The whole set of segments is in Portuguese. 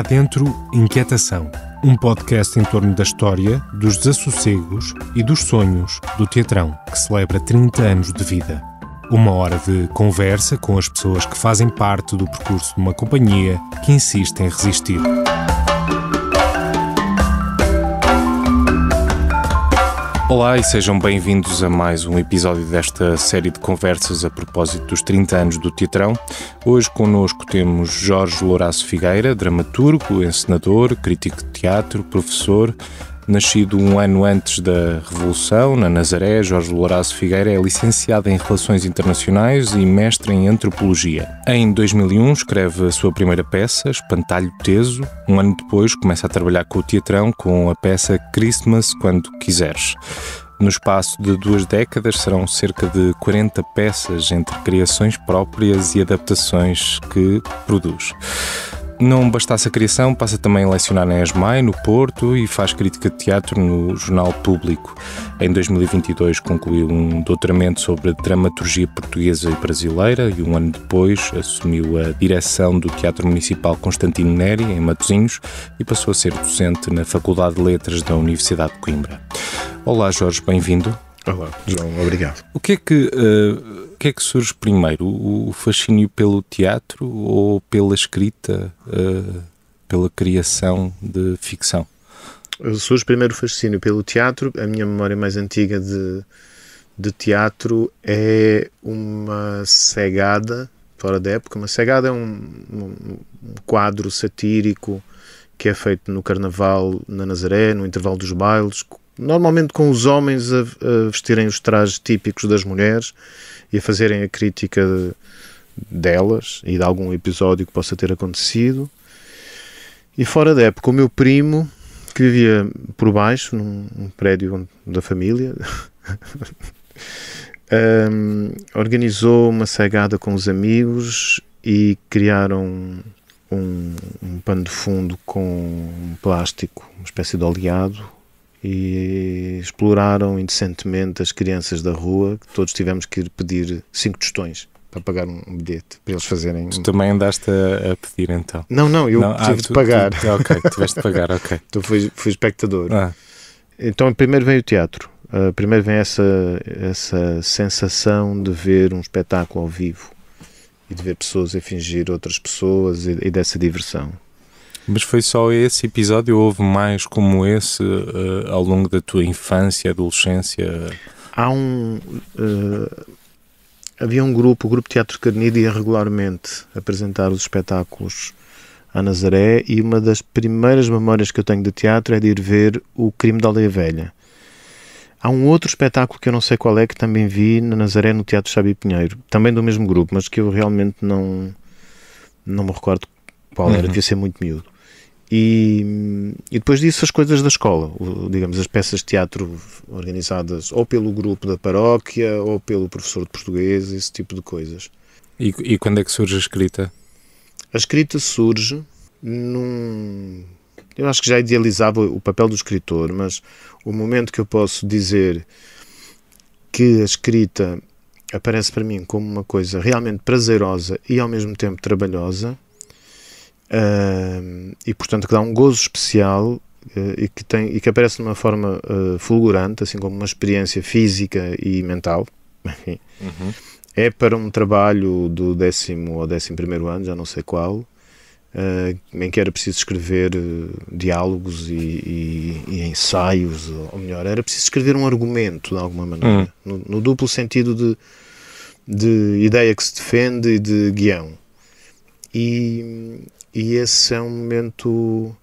Dentro, Inquietação, um podcast em torno da história, dos desassossegos e dos sonhos do Teatrão, que celebra 30 anos de vida. Uma hora de conversa com as pessoas que fazem parte do percurso de uma companhia que insiste em resistir. Olá e sejam bem-vindos a mais um episódio desta série de conversas a propósito dos 30 anos do Teatrão. Hoje connosco temos Jorge Lourasso Figueira, dramaturgo, encenador, crítico de teatro, professor. Nascido um ano antes da Revolução, na Nazaré, Jorge Lourasso Figueira é licenciado em Relações Internacionais e mestre em Antropologia. Em 2001 escreve a sua primeira peça, Espantalho Teso. Um ano depois começa a trabalhar com o Teatrão com a peça Christmas Quando Quiseres. No espaço de 2 décadas serão cerca de 40 peças entre criações próprias e adaptações que produz. Não bastasse a criação, passa também a lecionar na ESMAI, no Porto, e faz crítica de teatro no Jornal Público. Em 2022 concluiu um doutoramento sobre dramaturgia portuguesa e brasileira e um ano depois assumiu a direção do Teatro Municipal Constantino Neri, em Matosinhos, e passou a ser docente na Faculdade de Letras da Universidade de Coimbra. Olá Jorge, bem-vindo. Olá, João, obrigado. O que é que surge primeiro? O fascínio pelo teatro ou pela escrita, pela criação de ficção? Surge primeiro o fascínio pelo teatro. A minha memória mais antiga de teatro é uma cegada, fora da época. Uma cegada é um quadro satírico que é feito no Carnaval, na Nazaré, no intervalo dos bailes, normalmente com os homens a vestirem os trajes típicos das mulheres e a fazerem a crítica delas e de algum episódio que possa ter acontecido. E fora da época, o meu primo, que vivia por baixo, num prédio da família, organizou uma cegada com os amigos e criaram um pano de fundo com plástico, uma espécie de oleado, e exploraram indecentemente as crianças da rua, que todos tivemos que ir pedir 5 tostões para pagar um bilhete, para eles fazerem... Tu também andaste a pedir então? Não, eu tive de pagar. Ok, tiveste de pagar, ok. Então fui espectador. Então primeiro vem o teatro, primeiro vem essa sensação de ver um espetáculo ao vivo e de ver pessoas a fingir outras pessoas e dessa diversão. Mas foi só esse episódio ou houve mais como esse ao longo da tua infância, adolescência? Havia um grupo, o Grupo Teatro Carnide, ia regularmente apresentar os espetáculos à Nazaré, e uma das primeiras memórias que eu tenho de teatro é de ir ver O Crime da Aldeia Velha. Há um outro espetáculo que eu não sei qual é, que também vi na Nazaré, no Teatro Xabi Pinheiro, também do mesmo grupo, mas que eu realmente não me recordo qual era, devia ser muito miúdo. E depois disso as coisas da escola, digamos, as peças de teatro organizadas ou pelo grupo da paróquia ou pelo professor de português, esse tipo de coisas. E quando é que surge a escrita? A escrita surge eu acho que já idealizava o papel do escritor, mas o momento que eu posso dizer que a escrita aparece para mim como uma coisa realmente prazerosa e ao mesmo tempo trabalhosa, e portanto que dá um gozo especial, e que aparece de uma forma fulgurante, assim como uma experiência física e mental. É para um trabalho do 10º ou 11º ano, já não sei qual, em que era preciso escrever diálogos e ensaios, ou melhor, era preciso escrever um argumento de alguma maneira, no duplo sentido de ideia que se defende e de guião. E esse é um momento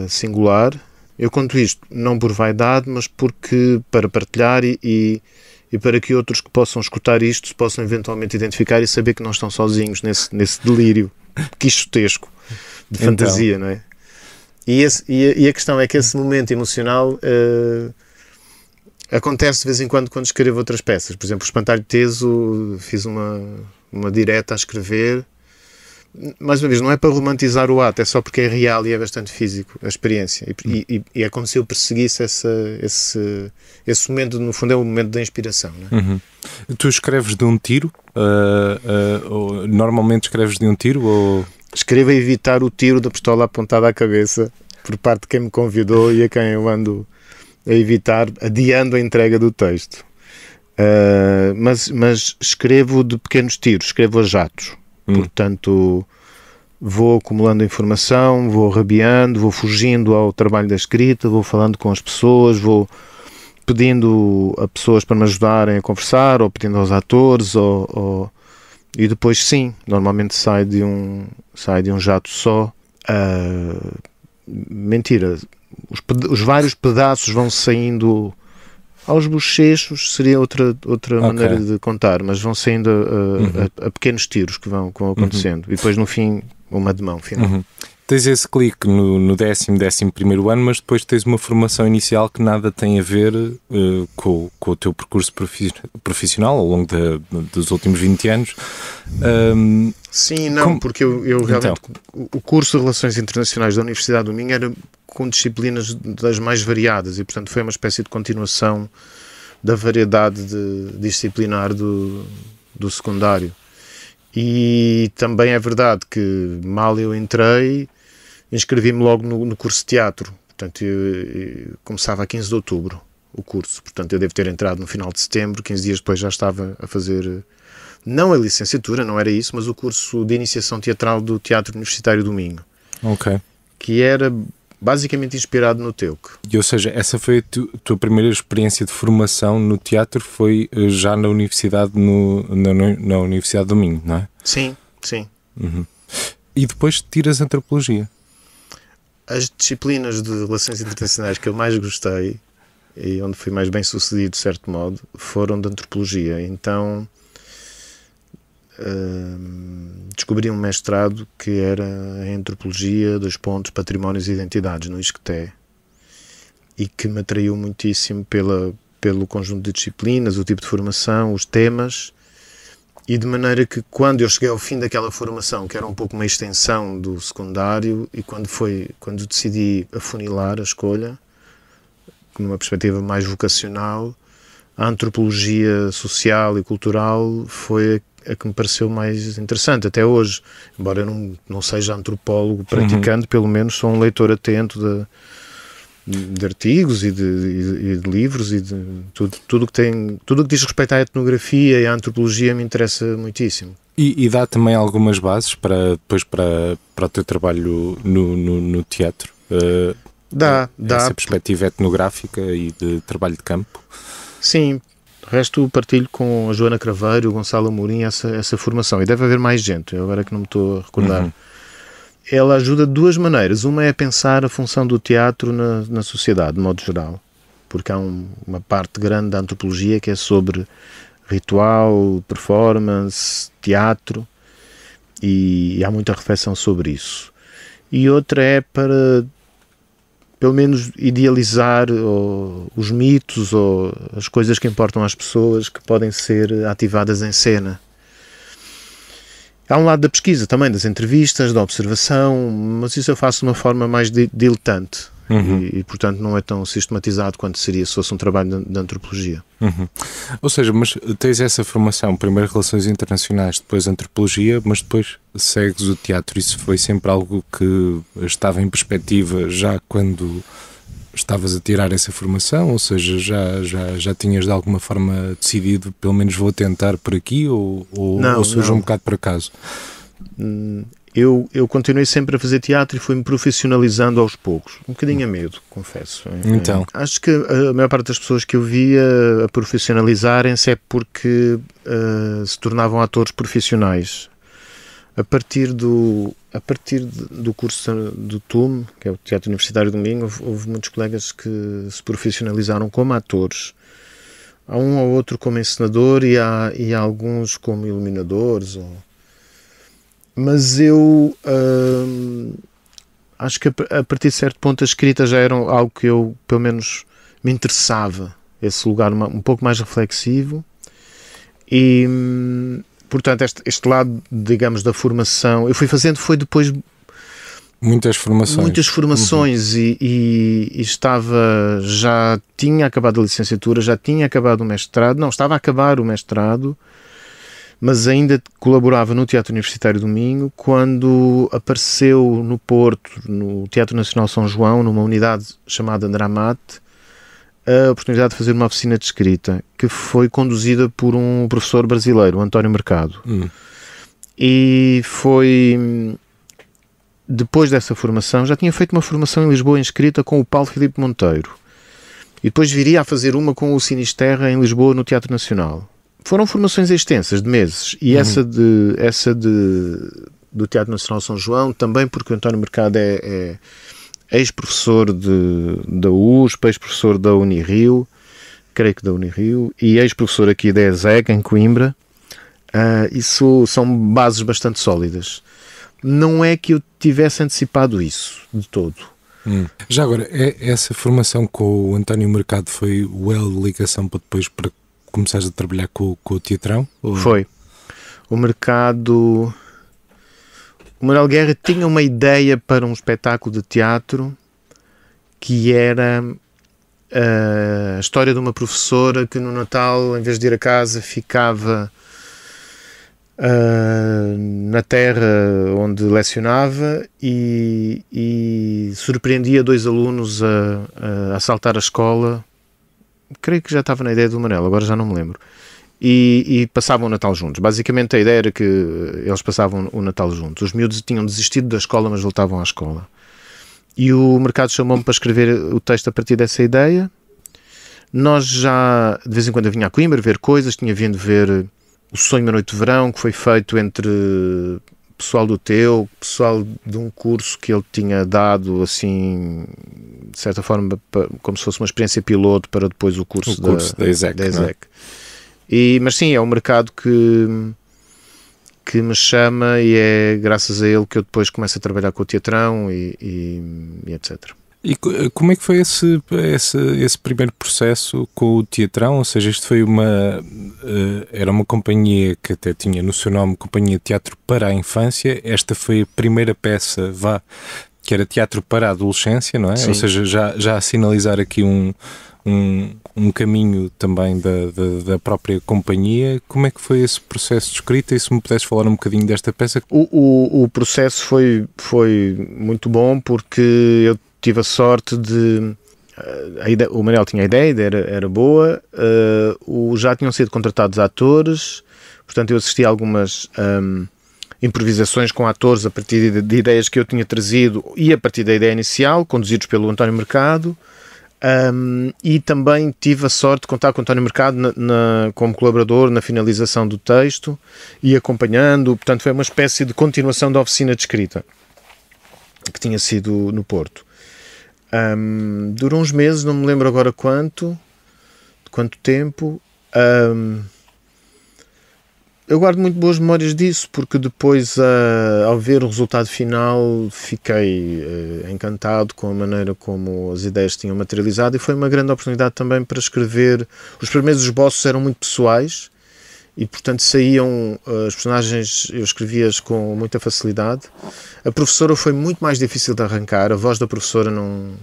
singular. Eu conto isto não por vaidade, mas porque para partilhar e para que outros que possam escutar isto se possam eventualmente identificar e saber que não estão sozinhos nesse delírio quixotesco de fantasia, não é? E a questão é que esse momento emocional acontece de vez em quando escrevo outras peças. Por exemplo, o Espantalho Teso, fiz uma direta a escrever. Mais uma vez, não é para romantizar o ato, é só porque é real e é bastante físico a experiência, e é como se eu perseguisse esse momento. No fundo é o momento da inspiração, não é? Tu escreves de um tiro? Normalmente escreves de um tiro ou... escrevo a evitar o tiro da pistola apontada à cabeça por parte de quem me convidou e a quem eu ando a evitar, adiando a entrega do texto. Mas escrevo de pequenos tiros, escrevo a jatos. Portanto, vou acumulando informação, vou rabiando, vou fugindo ao trabalho da escrita, vou falando com as pessoas, vou pedindo a pessoas para me ajudarem a conversar, ou pedindo aos atores, e depois sim, normalmente sai de um jato só. Mentira, os vários pedaços vão saindo aos bochechos, seria outra maneira de contar, mas vão saindo a pequenos tiros que vão acontecendo, e depois no fim uma de mão final. Tens esse clique no 11º ano, mas depois tens uma formação inicial que nada tem a ver com o teu percurso profissional ao longo dos últimos 20 anos. Sim, não, porque eu realmente, o curso de Relações Internacionais da Universidade do Minho era com disciplinas das mais variadas e, portanto, foi uma espécie de continuação da variedade disciplinar do secundário. E também é verdade que mal eu entrei, inscrevi-me logo no curso de teatro. Portanto, eu começava a 15 de outubro o curso. Portanto, eu devo ter entrado no final de setembro, 15 dias depois já estava a fazer, não a licenciatura, não era isso, mas o curso de iniciação teatral do Teatro Universitário do Minho. Ok. Que era basicamente inspirado no Teuc. E, ou seja, essa foi a tua primeira experiência de formação no teatro, foi já na universidade, na Universidade do Minho, não é? Sim, sim. E depois tiras antropologia. As disciplinas de Relações Internacionais que eu mais gostei e onde fui mais bem sucedido, de certo modo, foram de antropologia. Então descobri um mestrado que era em antropologia, patrimónios e identidades, no ISCTE, e que me atraiu muitíssimo pelo conjunto de disciplinas, o tipo de formação, os temas, e de maneira que quando eu cheguei ao fim daquela formação, que era um pouco uma extensão do secundário, e quando decidi afunilar a escolha numa perspectiva mais vocacional, a antropologia social e cultural foi a que me pareceu mais interessante até hoje, embora eu não seja antropólogo praticante, pelo menos sou um leitor atento de artigos e de livros e de tudo que diz respeito à etnografia e à antropologia me interessa muitíssimo. E dá também algumas bases para o teu trabalho no teatro? Dá. Essa perspectiva etnográfica e de trabalho de campo? Sim. O resto partilho com a Joana Craveiro e o Gonçalo Amorim essa formação. E deve haver mais gente, agora que não me estou a recordar. Ela ajuda de duas maneiras. Uma é pensar a função do teatro na sociedade, de modo geral. Porque há uma parte grande da antropologia que é sobre ritual, performance, teatro. E há muita reflexão sobre isso. E outra é para, pelo menos, idealizar os mitos ou as coisas que importam às pessoas que podem ser ativadas em cena. Há um lado da pesquisa também, das entrevistas, da observação, mas isso eu faço de uma forma mais diletante e, portanto, não é tão sistematizado quanto seria se fosse um trabalho de antropologia. Ou seja, mas tens essa formação, primeiro Relações Internacionais, depois Antropologia, mas depois segues o teatro. Isso foi sempre algo que estava em perspectiva já quando estavas a tirar essa formação? Ou seja, já tinhas de alguma forma decidido, pelo menos vou tentar por aqui, ou surge um bocado por acaso? Eu continuei sempre a fazer teatro e fui-me profissionalizando aos poucos. Um bocadinho a medo, confesso. Então. Acho que a maior parte das pessoas que eu via a profissionalizarem-se é porque se tornavam atores profissionais. A partir do curso do TUM, que é o Teatro Universitário do Minho, houve muitos colegas que se profissionalizaram como atores. Há um ou outro como encenador e há alguns como iluminadores. Mas eu acho que a partir de certo ponto a escrita já era algo que eu, pelo menos, me interessava. Esse lugar um pouco mais reflexivo. E, portanto, este lado, digamos, da formação, eu fui fazendo, foi depois muitas formações e já tinha acabado a licenciatura, já tinha acabado o mestrado, não, estava a acabar o mestrado, mas ainda colaborava no Teatro Universitário do Minho quando apareceu no Porto, no Teatro Nacional São João, numa unidade chamada Andramate, a oportunidade de fazer uma oficina de escrita que foi conduzida por um professor brasileiro, António Mercado. E foi... Depois dessa formação, já tinha feito uma formação em Lisboa em escrita com o Paulo Filipe Monteiro. E depois viria a fazer uma com o Sinisterra em Lisboa, no Teatro Nacional. Foram formações extensas, de meses. E essa do Teatro Nacional São João, também porque o António Mercado é ex-professor da USP, ex-professor da Unirio, creio que da Unirio, e ex-professor aqui da ESEC, em Coimbra. Isso são bases bastante sólidas. Não é que eu tivesse antecipado isso, de todo. Já agora, essa formação com o António Mercado foi o elo de ligação para depois para começares a trabalhar com o teatrão? Ou... Foi. O Mercado... O Manuel Guerra tinha uma ideia para um espetáculo de teatro que era a história de uma professora que no Natal, em vez de ir a casa, ficava na terra onde lecionava e surpreendia 2 alunos a assaltar a escola. Creio que já estava na ideia do Manel, agora já não me lembro. E passavam o Natal juntos. Basicamente a ideia era que eles passavam o Natal juntos. Os miúdos tinham desistido da escola, mas voltavam à escola. E o Mercado chamou-me para escrever o texto a partir dessa ideia. Nós já, de vez em quando eu vinha a Coimbra ver coisas, tinha vindo ver O Sonho, Uma Noite de Verão, que foi feito entre pessoal do Teu, pessoal de um curso que ele tinha dado, assim, de certa forma, como se fosse uma experiência piloto para depois o curso da ESEC. Mas sim, é um mercado que me chama e é graças a ele que eu depois começo a trabalhar com o teatrão e etc. E como é que foi esse primeiro processo com o teatrão? Ou seja, isto foi era uma companhia que até tinha no seu nome Companhia de Teatro para a Infância. Esta foi a primeira peça, que era teatro para a adolescência, não é? Sim. Ou seja, já a sinalizar aqui um caminho também da própria companhia. Como é que foi esse processo de escrita? E se me pudesse falar um bocadinho desta peça? O processo foi muito bom porque eu tive a sorte de... o Manel tinha a ideia era boa, já tinham sido contratados atores, portanto eu assisti a algumas improvisações com atores a partir de ideias que eu tinha trazido e a partir da ideia inicial, conduzidos pelo António Mercado. E também tive a sorte de contar com o António Mercado como colaborador na finalização do texto e acompanhando, portanto foi uma espécie de continuação da oficina de escrita que tinha sido no Porto. Durou uns meses, não me lembro agora quanto tempo. Eu guardo muito boas memórias disso, porque depois, ao ver o resultado final, fiquei encantado com a maneira como as ideias tinham materializado e foi uma grande oportunidade também para escrever. Os primeiros esboços eram muito pessoais e, portanto, saíam as personagens, eu escrevia-as com muita facilidade. A professora foi muito mais difícil de arrancar, a voz da professora não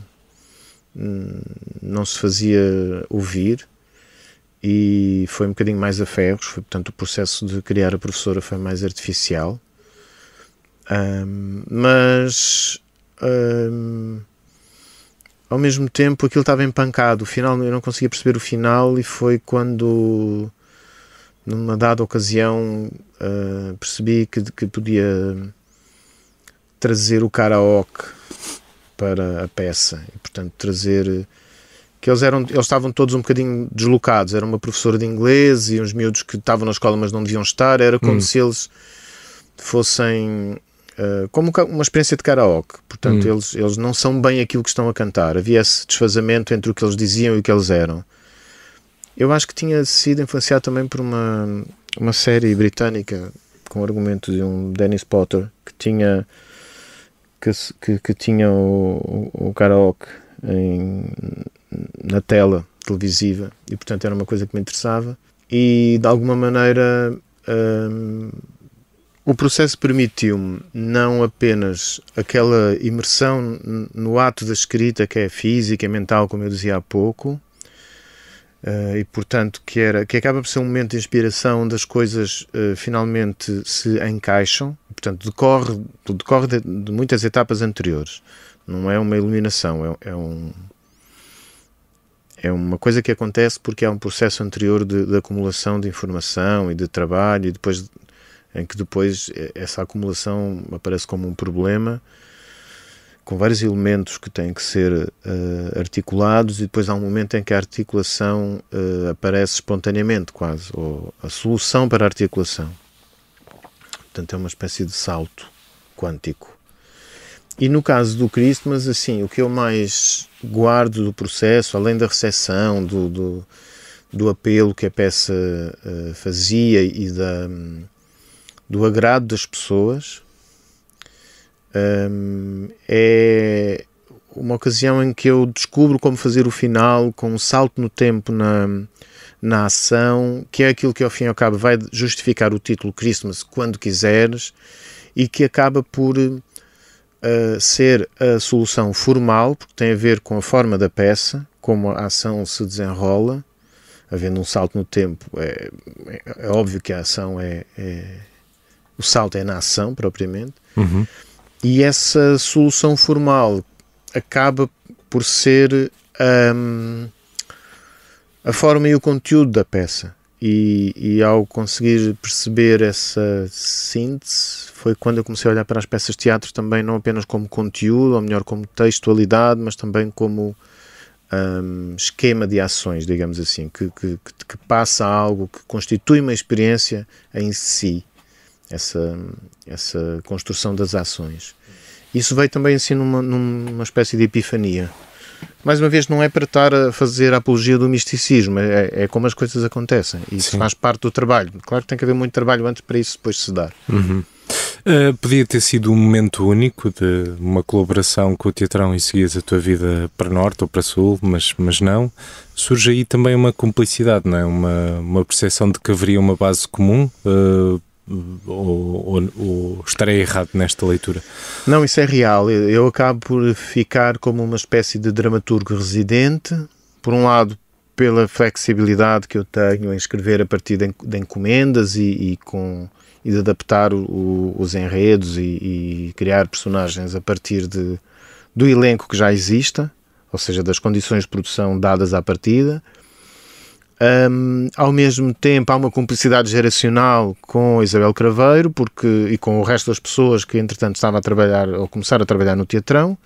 se fazia ouvir. E foi um bocadinho mais a ferros, portanto o processo de criar a professora foi mais artificial, mas ao mesmo tempo aquilo estava empancado, o final eu não conseguia perceber o final e foi quando numa dada ocasião percebi que podia trazer o karaoke para a peça e portanto trazer... que eles estavam todos um bocadinho deslocados, era uma professora de inglês e uns miúdos que estavam na escola mas não deviam estar, era como se eles fossem como uma experiência de karaoke, portanto eles não são bem aquilo que estão a cantar, havia esse desfazamento entre o que eles diziam e o que eles eram. Eu acho que tinha sido influenciado também por uma série britânica com o argumento de um Dennis Potter que tinha o karaoke na tela televisiva e portanto era uma coisa que me interessava e de alguma maneira o processo permitiu-me não apenas aquela imersão no ato da escrita que é física e mental, como eu dizia há pouco, e portanto que acaba por ser um momento de inspiração, onde as coisas finalmente se encaixam, portanto decorre de muitas etapas anteriores, não é uma iluminação, é uma coisa que acontece porque há um processo anterior de acumulação de informação e de trabalho, e depois, em que depois essa acumulação aparece como um problema, com vários elementos que têm que ser articulados, e depois há um momento em que a articulação aparece espontaneamente, quase, ou a solução para a articulação. Portanto, é uma espécie de salto quântico. E no caso do Christmas, assim, o que eu mais guardo do processo, além da recepção, do apelo que a peça fazia e do agrado das pessoas, é uma ocasião em que eu descubro como fazer o final com um salto no tempo na ação, que é aquilo que ao fim e ao cabo vai justificar o título Christmas quando quiseres, e que acaba por ser a solução formal, porque tem a ver com a forma da peça, como a ação se desenrola. Havendo um salto no tempo, é óbvio que a ação o salto é na ação propriamente. Uhum. E essa solução formal acaba por ser a forma e o conteúdo da peça. E ao conseguir perceber essa síntese, foi quando eu comecei a olhar para as peças de teatro também não apenas como conteúdo, ou melhor, como textualidade, mas também como esquema de ações, digamos assim, que passa a algo que constitui uma experiência em si, essa construção das ações. Isso veio também assim numa espécie de epifania. Mais uma vez, não é para estar a fazer a apologia do misticismo, é como as coisas acontecem, e isso faz parte do trabalho. Claro que tem que haver muito trabalho antes para isso depois se dar. Uhum. Podia ter sido um momento único de uma colaboração com o Teatrão e seguias a tua vida para norte ou para sul, mas não. Surge aí também uma cumplicidade, não é? Uma percepção de que haveria uma base comum, ou estarei errado nesta leitura? Não, isso é real. Eu acabo por ficar como uma espécie de dramaturgo residente, por um lado pela flexibilidade que eu tenho em escrever a partir de encomendas e de adaptar os enredos e criar personagens a partir do elenco que já exista, ou seja, das condições de produção dadas à partida. Ao mesmo tempo há uma cumplicidade geracional com a Isabel Craveiro e com o resto das pessoas que entretanto estavam a trabalhar ou começaram a trabalhar no Teatrão,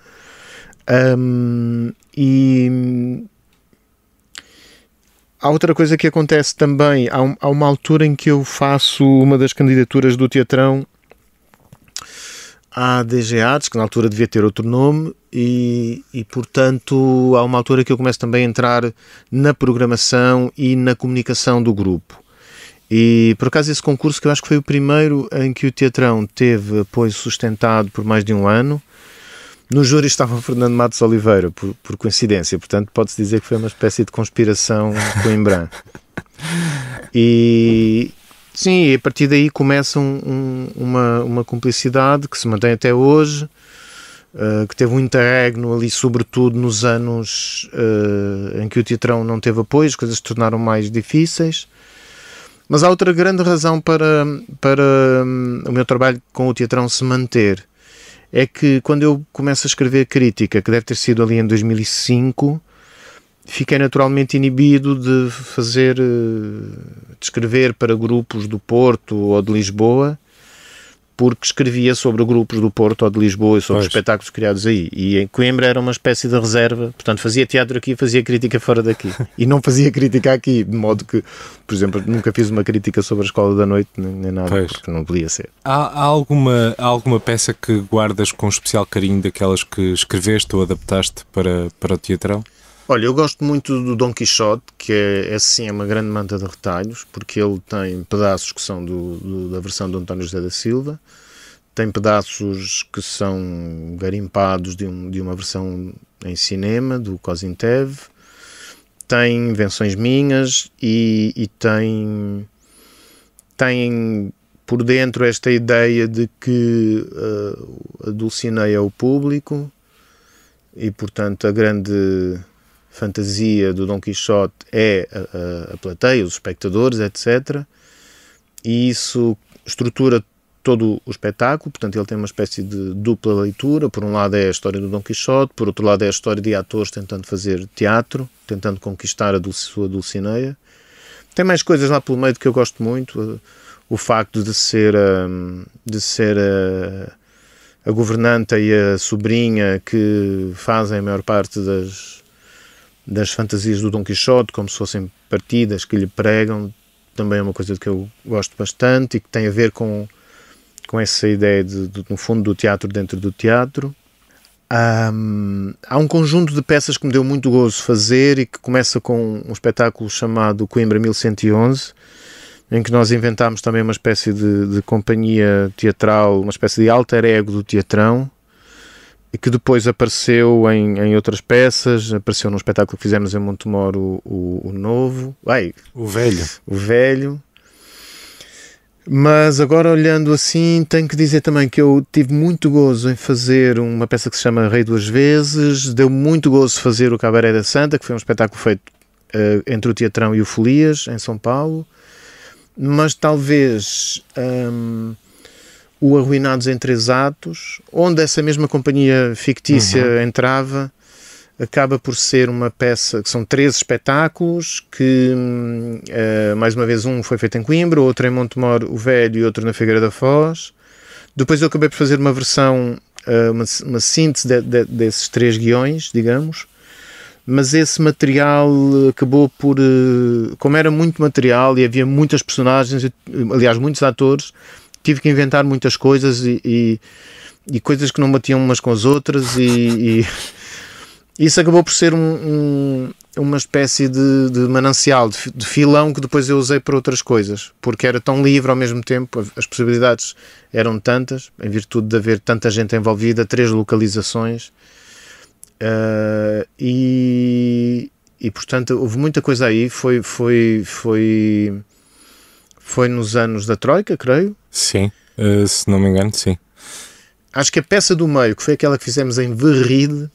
e há outra coisa que acontece também. Há uma altura em que eu faço uma das candidaturas do Teatrão à DG Artes, que na altura devia ter outro nome, e portanto há uma altura que eu começo também a entrar na programação e na comunicação do grupo. E por acaso esse concurso, que eu acho que foi o primeiro em que o Teatrão teve apoio sustentado por mais de um ano, no júri estava o Fernando Matos Oliveira, por coincidência, portanto pode-se dizer que foi uma espécie de conspiração coimbrã. E sim, a partir daí começa uma cumplicidade que se mantém até hoje, que teve um interregno ali, sobretudo nos anos em que o Teatrão não teve apoio, as coisas se tornaram mais difíceis. Mas há outra grande razão para o meu trabalho com o Teatrão se manter. É que quando eu começo a escrever crítica, que deve ter sido ali em 2005, fiquei naturalmente inibido de escrever para grupos do Porto ou de Lisboa, porque escrevia sobre grupos do Porto ou de Lisboa e sobre espetáculos criados aí. E em Coimbra era uma espécie de reserva, portanto fazia teatro aqui e fazia crítica fora daqui. E não fazia crítica aqui, de modo que, por exemplo, nunca fiz uma crítica sobre a Escola da Noite, nem nada, porque não podia ser. Há alguma peça que guardas com especial carinho, daquelas que escreveste ou adaptaste para o Teatrão? Olha, eu gosto muito do Dom Quixote, que é sim uma grande manta de retalhos, porque ele tem pedaços que são da versão do António José da Silva, tem pedaços que são garimpados de uma versão em cinema, do Cosintev, tem invenções minhas e tem por dentro esta ideia de que a Dulcinea é o público e, portanto, a grande fantasia do Dom Quixote é a plateia, os espectadores, etc. E isso estrutura todo o espetáculo, portanto ele tem uma espécie de dupla leitura. Por um lado é a história do Dom Quixote, por outro lado é a história de atores tentando fazer teatro, tentando conquistar a sua Dulcinea. Tem mais coisas lá pelo meio que eu gosto muito, o facto de ser a governanta e a sobrinha que fazem a maior parte das fantasias do Dom Quixote, como se fossem partidas que lhe pregam, também é uma coisa que eu gosto bastante e que tem a ver com essa ideia, no fundo, do teatro dentro do teatro. Há um conjunto de peças que me deu muito gozo fazer e que começa com um espetáculo chamado Coimbra 1111, em que nós inventámos também uma espécie de companhia teatral, uma espécie de alter ego do teatrão, e que depois apareceu em outras peças, apareceu num espetáculo que fizemos em Montemor, o novo, o velho. Mas agora, olhando assim, tenho que dizer também que eu tive muito gozo em fazer uma peça que se chama Rei Duas Vezes, deu muito gozo fazer o Cabaré da Santa, que foi um espetáculo feito entre o Teatrão e o Folias, em São Paulo, mas talvez o Arruinados em Três Atos, onde essa mesma companhia fictícia entrava, acaba por ser uma peça que são 13 espetáculos, que mais uma vez um foi feito em Coimbra, outro em Montemor o Velho e outro na Figueira da Foz. Depois eu acabei por fazer uma versão, uma síntese desses 3 guiões, digamos, mas esse material acabou por, como era muito material e havia muitas personagens, aliás muitos atores, tive que inventar muitas coisas e coisas que não batiam umas com as outras e isso acabou por ser uma espécie de manancial, de filão que depois eu usei para outras coisas, porque era tão livre ao mesmo tempo, as possibilidades eram tantas, em virtude de haver tanta gente envolvida, 3 localizações, e portanto houve muita coisa aí, foi nos anos da Troika, creio. Sim, se não me engano, sim. Acho que a peça do meio, que foi aquela que fizemos em Verride,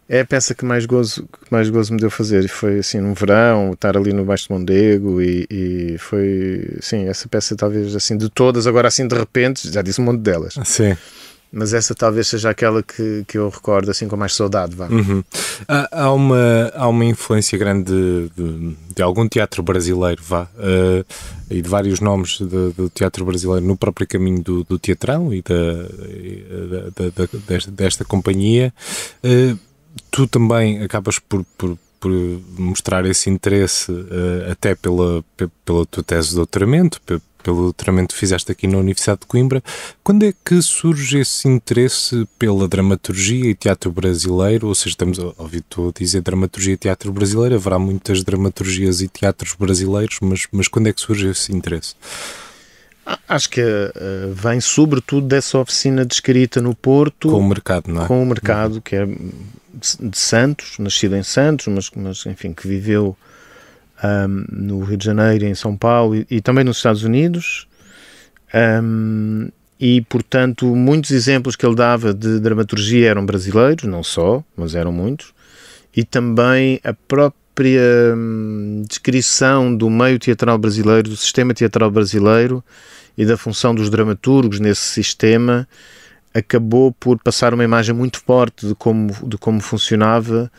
é a peça que mais gozo me deu fazer, e foi assim num verão, estar ali no Baixo de Mondego e foi, sim, essa peça talvez assim de todas, agora assim de repente, já disse um monte delas, sim, mas essa talvez seja aquela que eu recordo assim com mais saudade, vá. Há uma influência grande de algum teatro brasileiro, e de vários nomes do teatro brasileiro no próprio caminho do teatrão e desta companhia. Tu também acabas por mostrar esse interesse até pela tua tese de doutoramento, pelo doutoramento que fizeste aqui na Universidade de Coimbra. Quando é que surge esse interesse pela dramaturgia e teatro brasileiro? Ou seja, estamos a ouvir tu dizer dramaturgia e teatro brasileiro, haverá muitas dramaturgias e teatros brasileiros, mas quando é que surge esse interesse? Acho que vem sobretudo dessa oficina de escrita no Porto. Com o mercado, não é? Com o mercado, que é de Santos, nascido em Santos, mas enfim, que viveu no Rio de Janeiro, em São Paulo e também nos Estados Unidos. E, portanto, muitos exemplos que ele dava de dramaturgia eram brasileiros, não só, mas eram muitos. E também a própria descrição do meio teatral brasileiro, do sistema teatral brasileiro e da função dos dramaturgos nesse sistema, acabou por passar uma imagem muito forte de como funcionava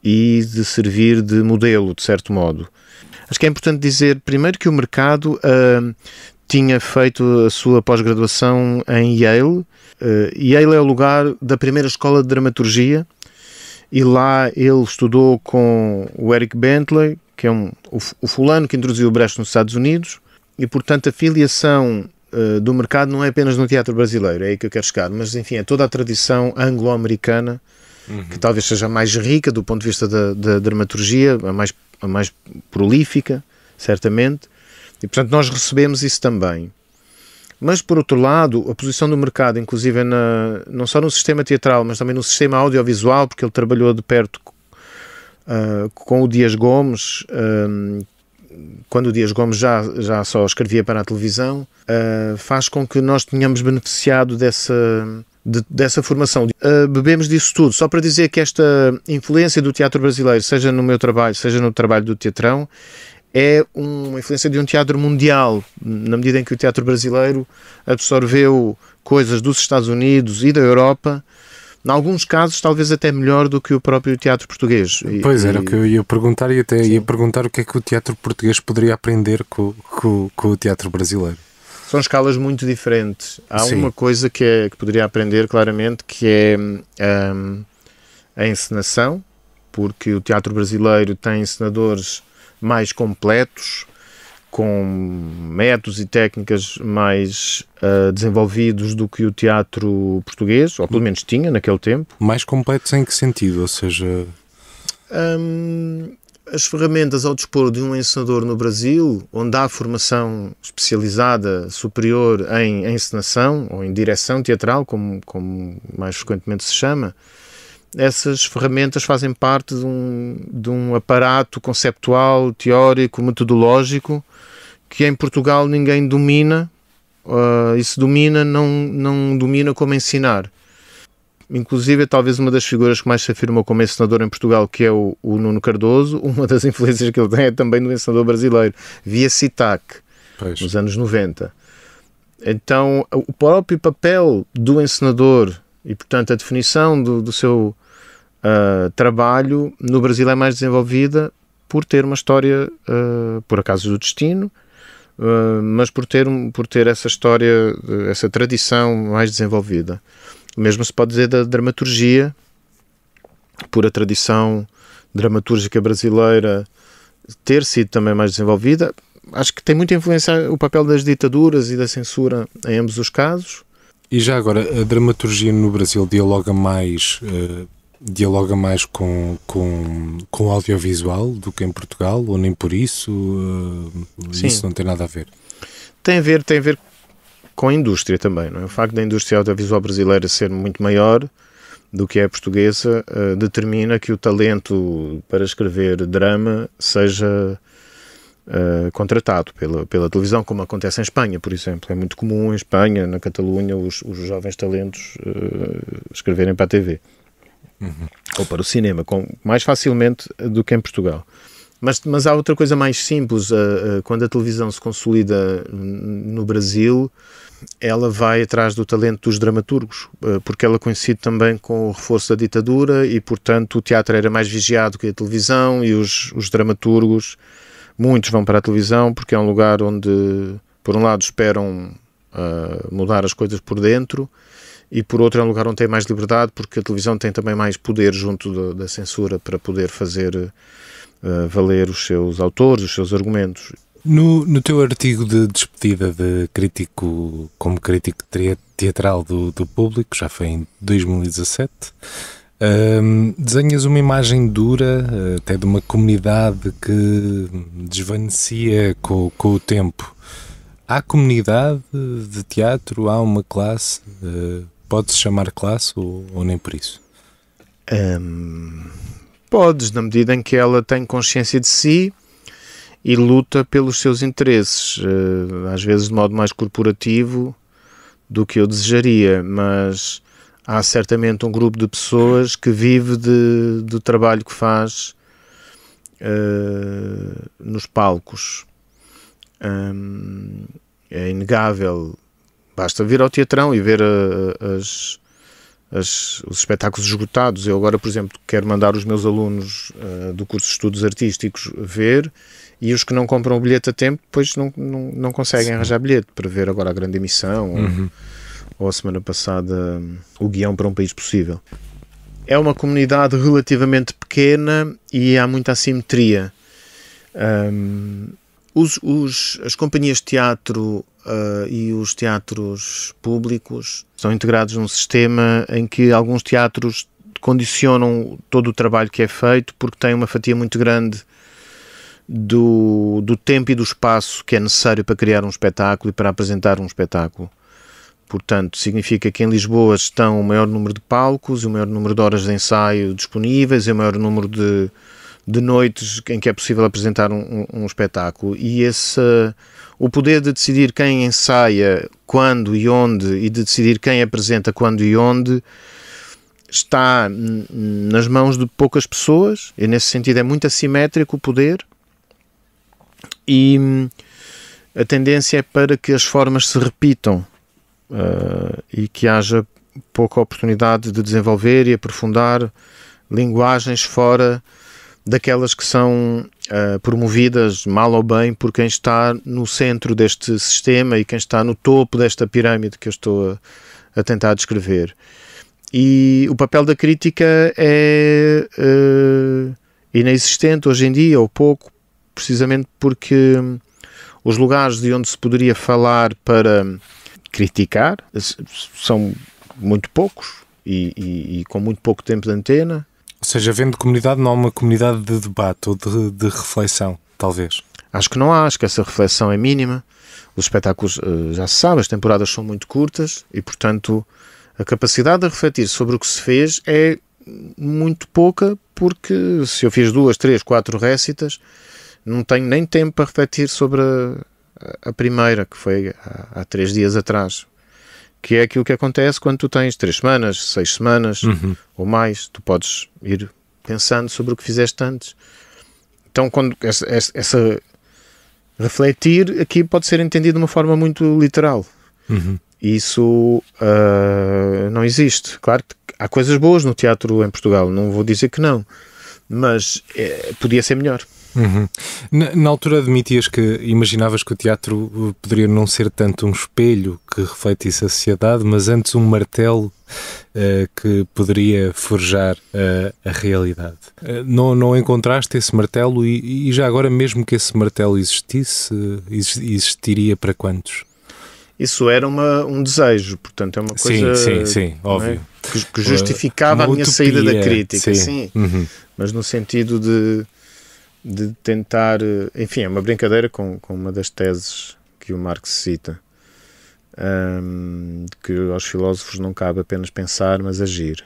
e de servir de modelo, de certo modo. Acho que é importante dizer, primeiro, que o mercado tinha feito a sua pós-graduação em Yale. Yale é o lugar da primeira escola de dramaturgia, e lá ele estudou com o Eric Bentley, que é o fulano que introduziu o Brecht nos Estados Unidos, e, portanto, a filiação do mercado não é apenas no teatro brasileiro, é aí que eu quero chegar, mas, enfim, é toda a tradição anglo-americana, que talvez seja a mais rica do ponto de vista da dramaturgia, a mais prolífica, certamente, e, portanto, nós recebemos isso também. Mas, por outro lado, a posição do mercado, inclusive não só no sistema teatral, mas também no sistema audiovisual, porque ele trabalhou de perto com o Dias Gomes, quando o Dias Gomes já só escrevia para a televisão, faz com que nós tenhamos beneficiado dessa formação. Bebemos disso tudo. Só para dizer que esta influência do teatro brasileiro, seja no meu trabalho, seja no trabalho do Teatrão, é uma influência de um teatro mundial, na medida em que o teatro brasileiro absorveu coisas dos Estados Unidos e da Europa, em alguns casos talvez até melhor do que o próprio teatro português. Pois era o que eu ia perguntar, e até ia perguntar o que é que o teatro português poderia aprender com o teatro brasileiro. São escalas muito diferentes. Há Sim. uma coisa que poderia aprender claramente, que é a encenação, porque o teatro brasileiro tem encenadores mais completos, com métodos e técnicas mais desenvolvidos do que o teatro português, ou pelo menos tinha naquele tempo. Mais completos em que sentido? Ou seja... As ferramentas ao dispor de um encenador no Brasil, onde há formação especializada superior em encenação ou em direção teatral, como mais frequentemente se chama, essas ferramentas fazem parte de um aparato conceptual, teórico, metodológico, que em Portugal ninguém domina, e se domina, não domina como ensinar. Inclusive, talvez uma das figuras que mais se afirmou como encenador em Portugal, que é o Nuno Cardoso, uma das influências que ele tem é também do encenador brasileiro, via CITAC, nos anos 90. Então, o próprio papel do encenador e, portanto, a definição do seu trabalho no Brasil é mais desenvolvida por ter uma história, por acaso do destino, mas por ter essa história, essa tradição mais desenvolvida. O mesmo se pode dizer da dramaturgia, por a tradição dramatúrgica brasileira ter sido também mais desenvolvida. Acho que tem muita influência o papel das ditaduras e da censura em ambos os casos. E já agora, a dramaturgia no Brasil dialoga mais com o audiovisual do que em Portugal, ou nem por isso? Isso não tem nada a ver? Tem a ver com a indústria também, não é? O facto da indústria audiovisual brasileira ser muito maior do que é a portuguesa determina que o talento para escrever drama seja contratado pela televisão, como acontece em Espanha, por exemplo. É muito comum em Espanha, na Catalunha, os jovens talentos escreverem para a TV. Ou para o cinema, mais facilmente do que em Portugal. Mas há outra coisa mais simples. Quando a televisão se consolida no Brasil, ela vai atrás do talento dos dramaturgos, porque ela coincide também com o reforço da ditadura e, portanto, o teatro era mais vigiado que a televisão, e os dramaturgos, muitos vão para a televisão porque é um lugar onde, por um lado, esperam mudar as coisas por dentro, e por outro é um lugar onde tem mais liberdade, porque a televisão tem também mais poder junto da censura para poder fazer valer os seus autores, os seus argumentos. No teu artigo de despedida como crítico teatral do Público, já foi em 2017, desenhas uma imagem dura, até de uma comunidade que desvanecia com o tempo. Há comunidade de teatro? Há uma classe? Pode-se chamar classe ou nem por isso? Podes, na medida em que ela tem consciência de si e luta pelos seus interesses, às vezes de modo mais corporativo do que eu desejaria, mas há certamente um grupo de pessoas que vive do trabalho que faz nos palcos. É inegável, basta vir ao Teatrão e ver os espetáculos esgotados. Eu agora, por exemplo, quero mandar os meus alunos do curso de Estudos Artísticos ver, e os que não compram o bilhete a tempo, depois não conseguem arranjar bilhete para ver agora a Grande Emissão ou a semana passada o Guião para um País Possível. É uma comunidade relativamente pequena e há muita assimetria. As companhias de teatro e os teatros públicos são integrados num sistema em que alguns teatros condicionam todo o trabalho que é feito, porque têm uma fatia muito grande do tempo e do espaço que é necessário para criar um espetáculo e para apresentar um espetáculo. Portanto, significa que em Lisboa estão o maior número de palcos, o maior número de horas de ensaio disponíveis, e o maior número de noites em que é possível apresentar um espetáculo, e o poder de decidir quem ensaia, quando e onde, e de decidir quem apresenta quando e onde, está nas mãos de poucas pessoas, e nesse sentido é muito assimétrico o poder, e a tendência é para que as formas se repitam e que haja pouca oportunidade de desenvolver e aprofundar linguagens fora daquelas que são promovidas, mal ou bem, por quem está no centro deste sistema e quem está no topo desta pirâmide que eu estou a tentar descrever. E o papel da crítica é inexistente hoje em dia, ou pouco, precisamente porque os lugares de onde se poderia falar para criticar são muito poucos e com muito pouco tempo de antena. Ou seja, havendo comunidade, não há uma comunidade de debate ou de reflexão, talvez. Acho que não há, acho que essa reflexão é mínima. Os espetáculos, já se sabe, as temporadas são muito curtas e, portanto, a capacidade de refletir sobre o que se fez é muito pouca, porque se eu fiz 2, 3, 4 récitas, não tenho nem tempo para refletir sobre a primeira, que foi há 3 dias atrás. Que é aquilo que acontece quando tu tens 3 semanas, 6 semanas ou mais. Tu podes ir pensando sobre o que fizeste antes. Então, quando essa refletir aqui pode ser entendido de uma forma muito literal. Isso não existe. Claro que há coisas boas no teatro em Portugal, não vou dizer que não, mas podia ser melhor. Na altura admitias que imaginavas que o teatro poderia não ser tanto um espelho que refletisse a sociedade, mas antes um martelo que poderia forjar a realidade. Não encontraste esse martelo e já agora, mesmo que esse martelo existisse, existiria para quantos? Isso era um desejo, portanto é uma coisa sim, óbvio. Que justificava a minha saída da crítica, sim. Mas no sentido de tentar, enfim, é uma brincadeira com uma das teses que o Marx cita, que aos filósofos não cabe apenas pensar, mas agir.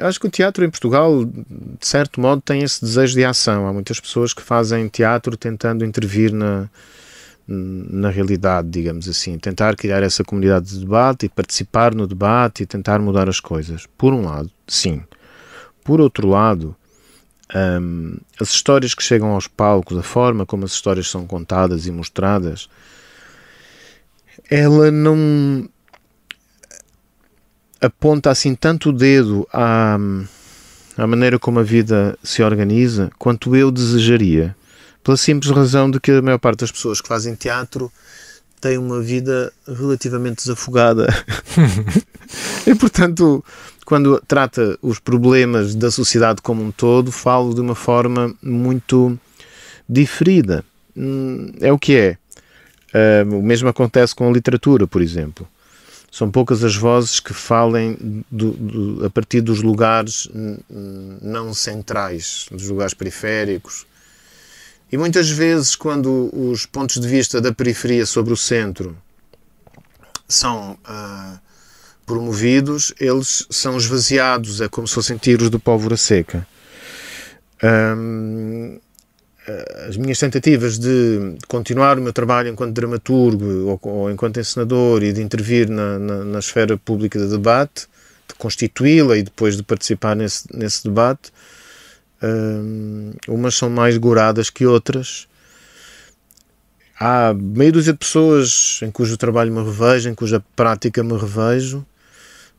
Acho que o teatro em Portugal, de certo modo, tem esse desejo de ação. Há muitas pessoas que fazem teatro tentando intervir na realidade, digamos assim, tentar criar essa comunidade de debate e participar no debate e tentar mudar as coisas. Por um lado, sim. Por outro lado, as histórias que chegam aos palcos, a forma como as histórias são contadas e mostradas, ela não aponta assim tanto o dedo à maneira como a vida se organiza quanto eu desejaria, pela simples razão de que a maior parte das pessoas que fazem teatro tem uma vida relativamente desafogada. E, portanto, quando trata os problemas da sociedade como um todo, falo de uma forma muito diferida. É o que é. O mesmo acontece com a literatura, por exemplo. São poucas as vozes que falem a partir dos lugares não centrais, dos lugares periféricos. E muitas vezes, quando os pontos de vista da periferia sobre o centro são promovidos, eles são esvaziados, é como se fossem tiros de pólvora seca. As minhas tentativas de continuar o meu trabalho enquanto dramaturgo ou enquanto encenador e de intervir na esfera pública de debate, de constituí-la e depois de participar nesse debate, umas são mais goradas que outras. Há meia dúzia de pessoas em cujo trabalho me revejo, em cuja prática me revejo.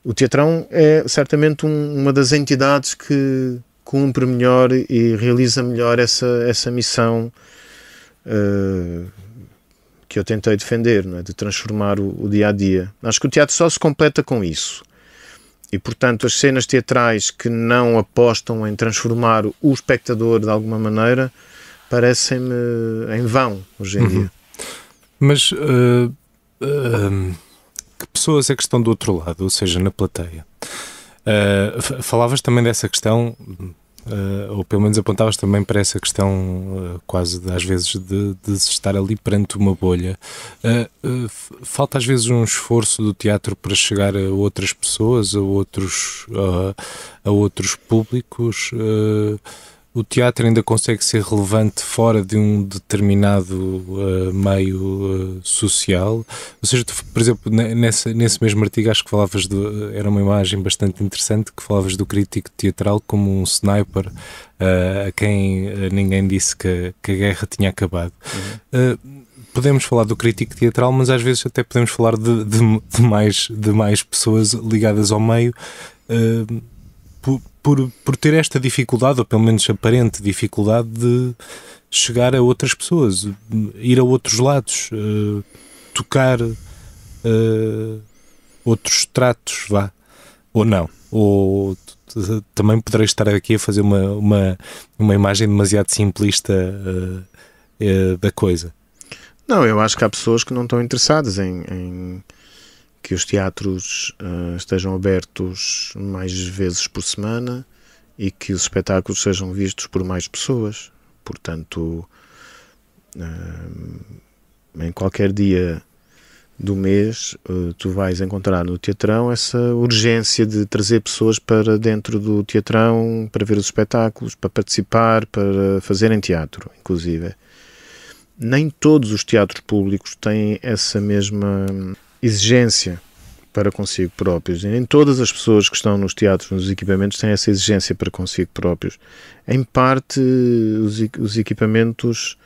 O teatrão é certamente uma das entidades que cumpre melhor e realiza melhor essa missão que eu tentei defender, não é? De transformar o dia-a-dia. Acho que o teatro só se completa com isso. E, portanto, as cenas teatrais que não apostam em transformar o espectador de alguma maneira parecem-me em vão hoje em dia. Mas que pessoas é que estão do outro lado, ou seja, na plateia? Falavas também dessa questão, ou pelo menos apontavas também para essa questão quase às vezes de estar ali perante uma bolha. Falta às vezes um esforço do teatro para chegar a outras pessoas, a outros públicos. O teatro ainda consegue ser relevante fora de um determinado meio social? Ou seja, tu, por exemplo, nesse mesmo artigo acho que falavas era uma imagem bastante interessante, que falavas do crítico teatral como um sniper a quem ninguém disse que a guerra tinha acabado. Podemos falar do crítico teatral, mas às vezes até podemos falar de mais pessoas ligadas ao meio, por ter esta dificuldade, ou pelo menos aparente dificuldade, de chegar a outras pessoas, ir a outros lados, tocar outros tratos, vá, ou não. Ou também poderei estar aqui a fazer uma imagem demasiado simplista da coisa. Não, eu acho que há pessoas que não estão interessadas em que os teatros estejam abertos mais vezes por semana e que os espetáculos sejam vistos por mais pessoas. Portanto, em qualquer dia do mês, tu vais encontrar no teatrão essa urgência de trazer pessoas para dentro do teatrão, para ver os espetáculos, para participar, para fazerem teatro, inclusive. Nem todos os teatros públicos têm essa mesma exigência para consigo próprios. E nem todas as pessoas que estão nos teatros, nos equipamentos, têm essa exigência para consigo próprios. Em parte, os equipamentos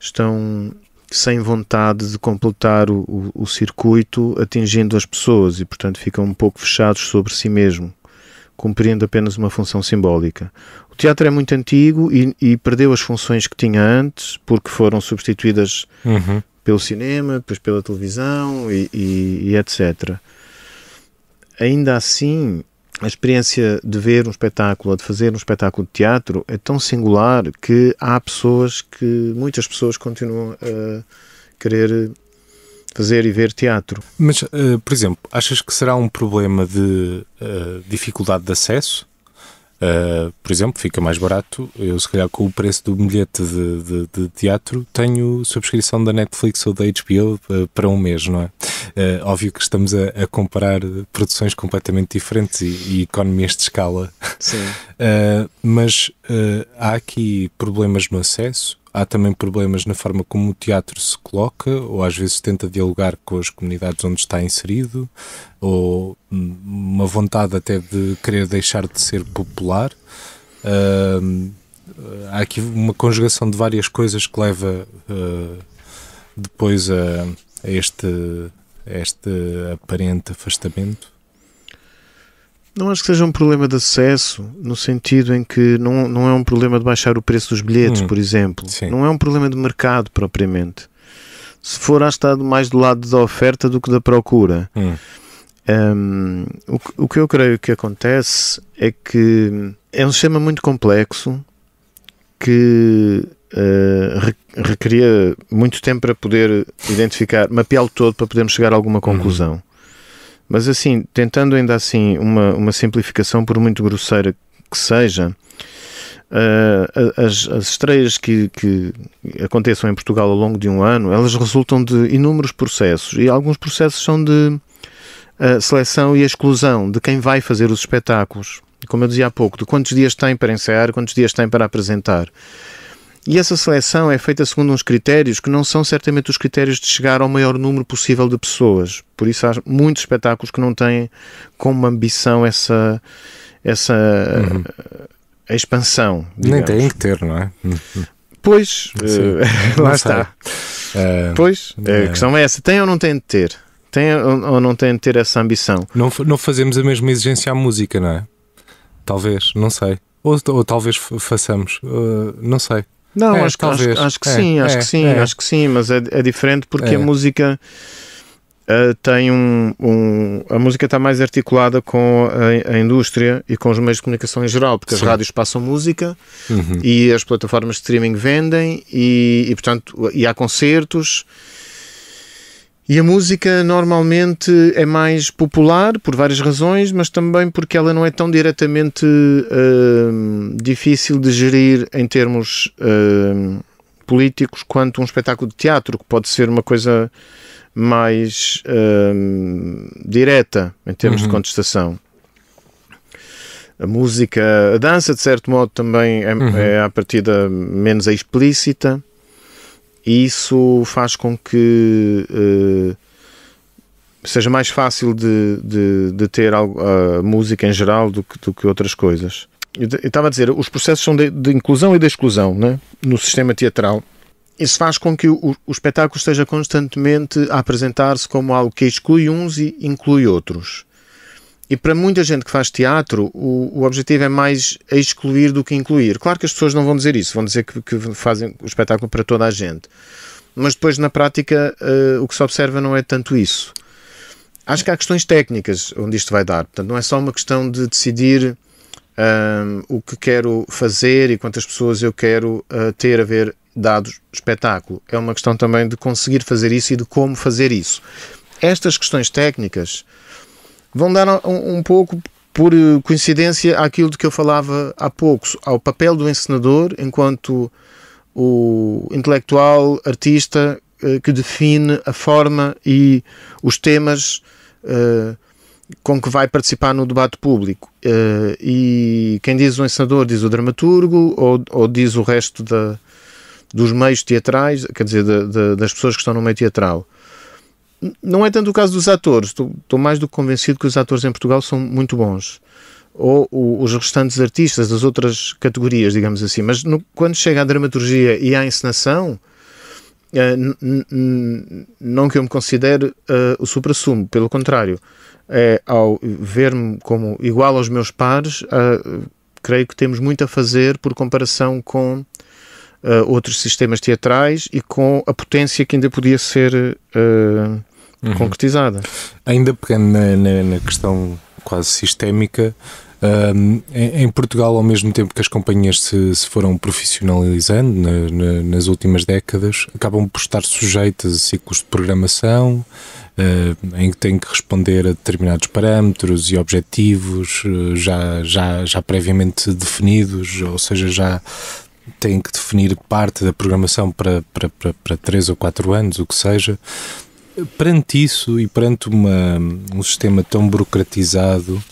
estão sem vontade de completar o circuito, atingindo as pessoas, e portanto ficam um pouco fechados sobre si mesmo, cumprindo apenas uma função simbólica. O teatro é muito antigo e perdeu as funções que tinha antes, porque foram substituídas pelo cinema, depois pela televisão e etc. Ainda assim, a experiência de ver um espetáculo ou de fazer um espetáculo de teatro é tão singular que muitas pessoas continuam a querer fazer e ver teatro. Mas, por exemplo, achas que será um problema de dificuldade de acesso? Por exemplo, fica mais barato. Eu, se calhar, com o preço do bilhete de teatro, tenho subscrição da Netflix ou da HBO para um mês, não é? Óbvio que estamos a comparar produções completamente diferentes e economias de escala. Sim. Mas há aqui problemas no acesso. Há também problemas na forma como o teatro se coloca, ou às vezes tenta dialogar com as comunidades onde está inserido, ou uma vontade até de querer deixar de ser popular. Há aqui uma conjugação de várias coisas que leva depois a este aparente afastamento. Não acho que seja um problema de acesso, no sentido em que não é um problema de baixar o preço dos bilhetes, por exemplo. Sim. Não é um problema de mercado, propriamente. Se for, acho que está mais do lado da oferta do que da procura. O que eu creio que acontece é que é um sistema muito complexo que requeria muito tempo para poder identificar, mapeá-lo todo para podermos chegar a alguma conclusão. Mas assim, tentando ainda assim uma simplificação, por muito grosseira que seja, as estreias que aconteçam em Portugal ao longo de um ano, elas resultam de inúmeros processos, e alguns processos são de seleção e exclusão de quem vai fazer os espetáculos. Como eu dizia há pouco, de quantos dias tem para ensaiar, quantos dias tem para apresentar. E essa seleção é feita segundo uns critérios que não são certamente os critérios de chegar ao maior número possível de pessoas. Por isso há muitos espetáculos que não têm como ambição essa expansão. Digamos. Nem têm que ter, não é? Pois, lá está. Pois, a questão é essa. Tem ou não tem de ter? Tem ou não tem de ter essa ambição? Não fazemos a mesma exigência à música, não é? Talvez, não sei. Ou talvez façamos, não sei. Não, acho que sim, mas é diferente porque a música tem a música está mais articulada com a indústria e com os meios de comunicação em geral, porque as rádios passam música e as plataformas de streaming vendem e portanto, e há concertos E a música normalmente é mais popular por várias razões, mas também porque ela não é tão diretamente difícil de gerir em termos políticos quanto um espetáculo de teatro, que pode ser uma coisa mais direta em termos de contestação. A música, a dança, de certo modo, também é à partida menos explícita. E isso faz com que seja mais fácil de ter a música em geral do que outras coisas. Eu estava a dizer, os processos são de inclusão e de exclusão, né? No sistema teatral. Isso faz com que o espetáculo esteja constantemente a apresentar-se como algo que exclui uns e inclui outros. E para muita gente que faz teatro, o objetivo é mais excluir do que incluir. Claro que as pessoas não vão dizer isso, vão dizer que fazem o espetáculo para toda a gente. Mas depois, na prática, o que se observa não é tanto isso. Acho que há questões técnicas onde isto vai dar. Portanto, não é só uma questão de decidir o que quero fazer e quantas pessoas eu quero ter a ver dado espetáculo. É uma questão também de conseguir fazer isso e de como fazer isso. Estas questões técnicas vão dar um pouco, por coincidência, àquilo de que eu falava há pouco, ao papel do encenador enquanto o intelectual, artista, que define a forma e os temas com que vai participar no debate público. E quem diz o encenador diz o dramaturgo ou diz o resto dos meios teatrais, quer dizer, das pessoas que estão no meio teatral. Não é tanto o caso dos atores. Estou mais do que convencido que os atores em Portugal são muito bons. Ou os restantes artistas das outras categorias, digamos assim. Mas quando chega à dramaturgia e à encenação, não que eu me considere o supra-sumo. Pelo contrário, ao ver-me como igual aos meus pares, creio que temos muito a fazer por comparação com outros sistemas teatrais e com a potência que ainda podia ser concretizada. Ainda pegando na questão quase sistémica, em Portugal, ao mesmo tempo que as companhias se foram profissionalizando nas últimas décadas, acabam por estar sujeitas a ciclos de programação em que têm que responder a determinados parâmetros e objetivos já previamente definidos, ou seja, já têm que definir parte da programação para 3 ou 4 anos, o que seja. Perante isso e perante um sistema tão burocratizado,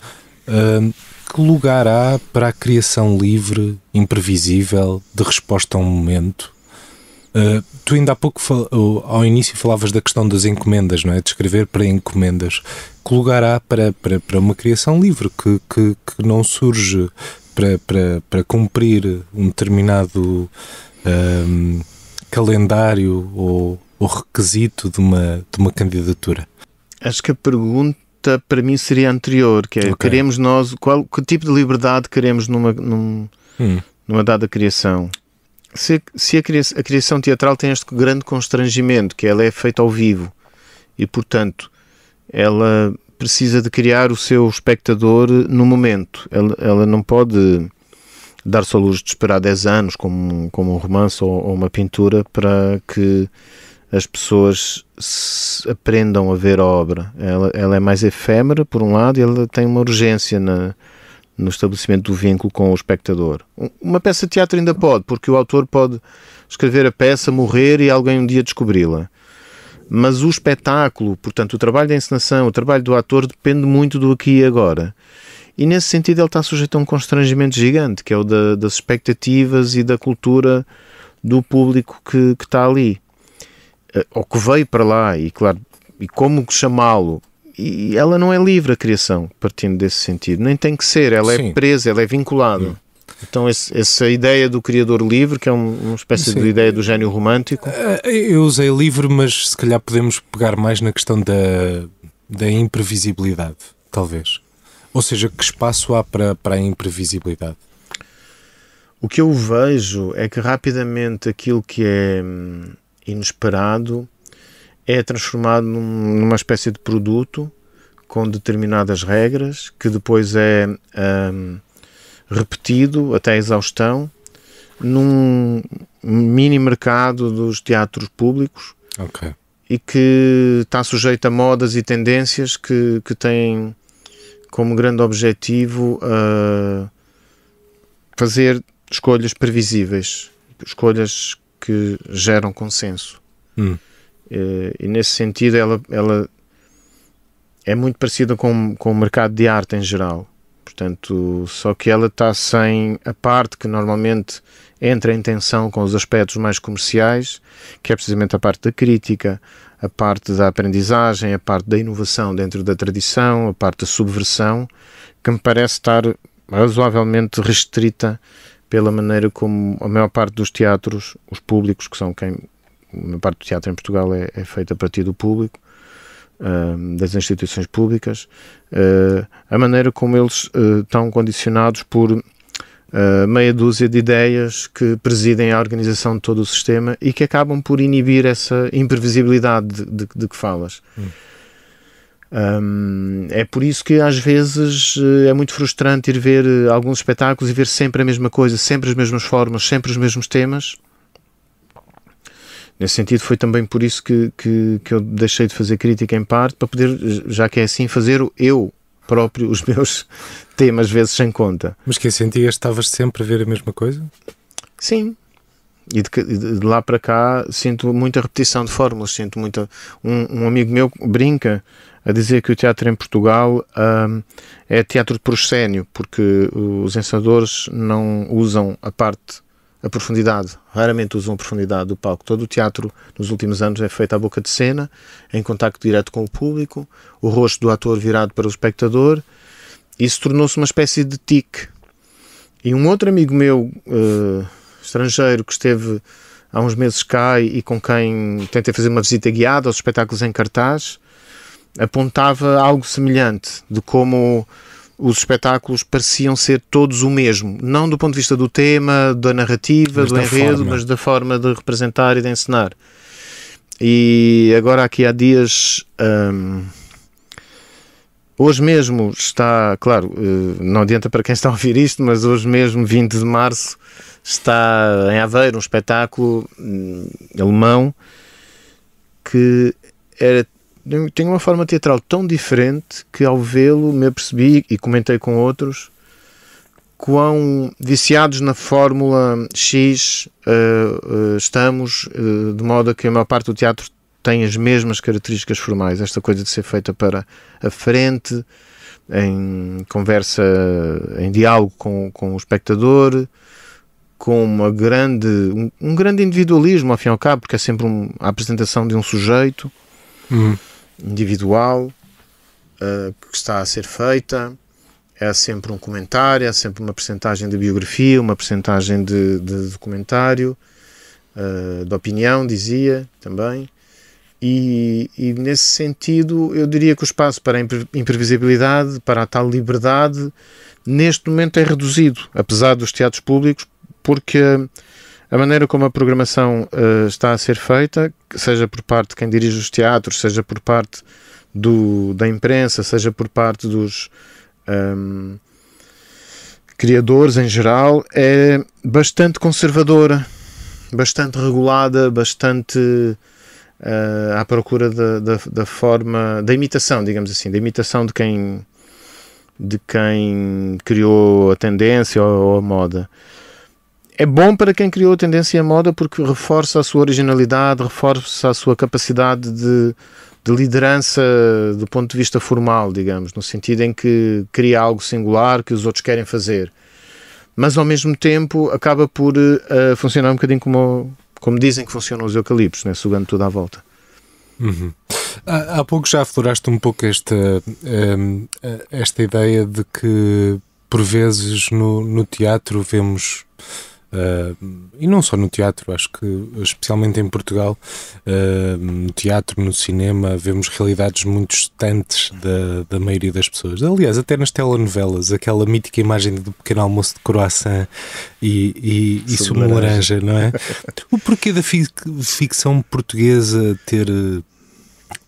que lugar há para a criação livre, imprevisível, de resposta a um momento? Tu ainda há pouco, ao início, falavas da questão das encomendas, não é? De escrever para encomendas. Que lugar há para uma criação livre que não surge para cumprir um determinado calendário ou requisito de uma candidatura? Acho que a pergunta para mim seria anterior, que é, queremos nós, que tipo de liberdade queremos numa dada criação? Se a criação teatral tem este grande constrangimento, que ela é feita ao vivo e, portanto, ela precisa de criar o seu espectador no momento. Ela não pode dar-se ao luxo de esperar 10 anos, como um romance ou uma pintura, para que as pessoas aprendam a ver a obra. Ela é mais efêmera, por um lado, e ela tem uma urgência no estabelecimento do vínculo com o espectador. Uma peça de teatro ainda pode, porque o autor pode escrever a peça, morrer e alguém um dia descobri-la. Mas o espetáculo, portanto, o trabalho da encenação, o trabalho do ator, depende muito do aqui e agora. E nesse sentido ele está sujeito a um constrangimento gigante, que é o das expectativas e da cultura do público que está ali. Ou que veio para lá, e claro, e como chamá-lo. E ela não é livre, a criação, partindo desse sentido. Nem tem que ser, ela é presa, ela é vinculada. Então essa ideia do criador livre, que é uma espécie de ideia do gênio romântico. Eu usei livre, mas se calhar podemos pegar mais na questão da imprevisibilidade, talvez. Ou seja, que espaço há para a imprevisibilidade? O que eu vejo é que rapidamente aquilo que é inesperado é transformado numa espécie de produto com determinadas regras, que depois é repetido até a exaustão num mini mercado dos teatros públicos. e que está sujeito a modas e tendências que têm como grande objetivo fazer escolhas previsíveis, escolhas que geram consenso. E nesse sentido ela é muito parecida com o mercado de arte em geral. Portanto, só que ela está sem a parte que normalmente entra em tensão com os aspectos mais comerciais, que é precisamente a parte da crítica, a parte da aprendizagem, a parte da inovação dentro da tradição, a parte da subversão, que me parece estar razoavelmente restrita pela maneira como a maior parte dos teatros, os públicos, que são a maior parte do teatro em Portugal é feita a partir do público, das instituições públicas, a maneira como eles estão condicionados por meia dúzia de ideias que presidem a organização de todo o sistema e que acabam por inibir essa imprevisibilidade de que falas. É por isso que às vezes é muito frustrante ir ver alguns espetáculos e ver sempre a mesma coisa, sempre as mesmas formas, sempre os mesmos temas. Nesse sentido foi também por isso que eu deixei de fazer crítica em parte, para poder, já que é assim, fazer eu próprio os meus temas vezes sem conta. Mas que sentias que estavas sempre a ver a mesma coisa? Sim. E de lá para cá sinto muita repetição de fórmulas, sinto muita... Um amigo meu brinca a dizer que o teatro em Portugal é teatro de proscénio, porque os encenadores não usam a profundidade, raramente usam a profundidade do palco. Todo o teatro nos últimos anos é feito à boca de cena, em contacto direto com o público, o rosto do ator virado para o espectador. Isso tornou-se uma espécie de tique. E um outro amigo meu, estrangeiro, que esteve há uns meses cá e com quem tentei fazer uma visita guiada aos espetáculos em cartaz, apontava algo semelhante, de como os espetáculos pareciam ser todos o mesmo, não do ponto de vista do tema, da narrativa, mas do enredo, mas da forma de representar e de encenar. E agora aqui há dias, hoje mesmo está, claro, não adianta para quem está a ouvir isto, mas hoje mesmo, 20 de março, está em Aveiro um espetáculo alemão que tem uma forma teatral tão diferente que ao vê-lo me apercebi, e comentei com outros, quão viciados na fórmula X estamos, de modo a que a maior parte do teatro tem as mesmas características formais, esta coisa de ser feita para a frente, em conversa, em diálogo com o espectador, com um grande individualismo ao fim e ao cabo, porque é sempre a apresentação de um sujeito individual que está a ser feita. É sempre um comentário, é sempre uma percentagem de biografia, uma percentagem de documentário, de opinião, dizia também. E nesse sentido eu diria que o espaço para a imprevisibilidade, para a tal liberdade, neste momento é reduzido, apesar dos teatros públicos, porque a maneira como a programação está a ser feita, seja por parte de quem dirige os teatros, seja por parte da imprensa, seja por parte dos criadores em geral, é bastante conservadora, bastante regulada, bastante à procura da forma, da imitação, digamos assim, da imitação de quem criou a tendência ou a moda. É bom para quem criou a tendência e a moda, porque reforça a sua originalidade, reforça a sua capacidade de liderança do ponto de vista formal, digamos, no sentido em que cria algo singular que os outros querem fazer. Mas ao mesmo tempo acaba por funcionar um bocadinho como dizem que funcionam os eucaliptos, né? Sugando tudo à volta. Há pouco já afloraste um pouco esta ideia de que por vezes no teatro vemos, e não só no teatro, acho que especialmente em Portugal, no teatro, no cinema, vemos realidades muito distantes da maioria das pessoas. Aliás, até nas telenovelas, aquela mítica imagem do pequeno almoço de croissant e sumo laranja, não é? O porquê da ficção portuguesa ter...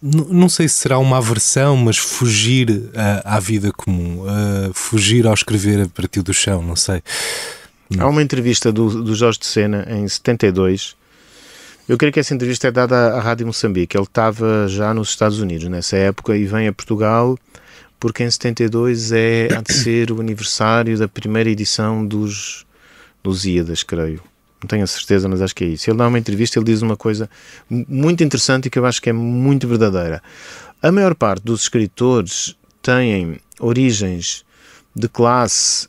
Não sei se será uma aversão, mas fugir à vida comum, fugir ao escrever a partir do chão, não sei. Há uma entrevista do Jorge de Sena em 72 Eu creio que essa entrevista é dada à Rádio Moçambique. Ele estava já nos Estados Unidos nessa época e vem a Portugal porque em 72 há de ser o aniversário da primeira edição dos Lusíadas, creio. Não tenho a certeza, mas acho que é isso. Ele dá uma entrevista, ele diz uma coisa muito interessante e que eu acho que é muito verdadeira. A maior parte dos escritores têm origens de classe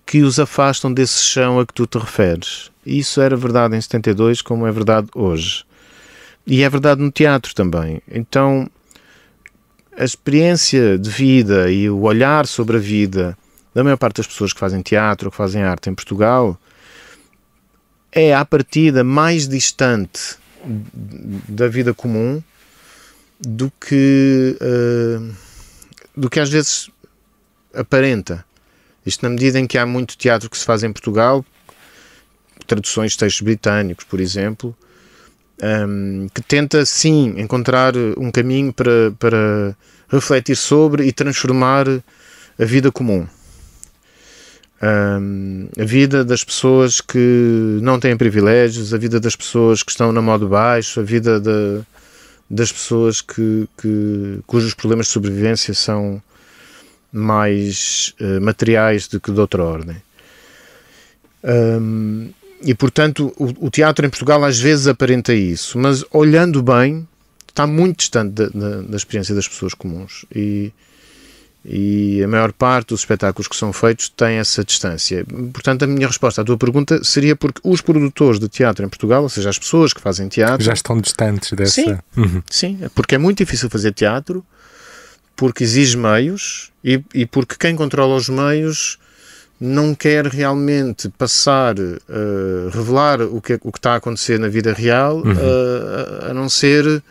que os afastam desse chão a que tu te referes. Isso era verdade em 72, como é verdade hoje. E é verdade no teatro também. Então, a experiência de vida e o olhar sobre a vida da maior parte das pessoas que fazem teatro ou que fazem arte em Portugal é, à partida, mais distante da vida comum do que às vezes aparenta. Isto na medida em que há muito teatro que se faz em Portugal, traduções de textos britânicos, por exemplo, que tenta, sim, encontrar um caminho para refletir sobre e transformar a vida comum. A vida das pessoas que não têm privilégios, a vida das pessoas que estão na modo baixo, a vida das pessoas cujos problemas de sobrevivência são mais materiais do que de outra ordem. E, portanto, o teatro em Portugal às vezes aparenta isso, mas olhando bem, está muito distante da experiência das pessoas comuns. E a maior parte dos espetáculos que são feitos tem essa distância. Portanto, a minha resposta à tua pergunta seria porque os produtores de teatro em Portugal, ou seja, as pessoas que fazem teatro... Já estão distantes dessa... Sim, sim, porque é muito difícil fazer teatro, porque exige meios e porque quem controla os meios não quer realmente passar, revelar o que está a acontecer na vida real, a não ser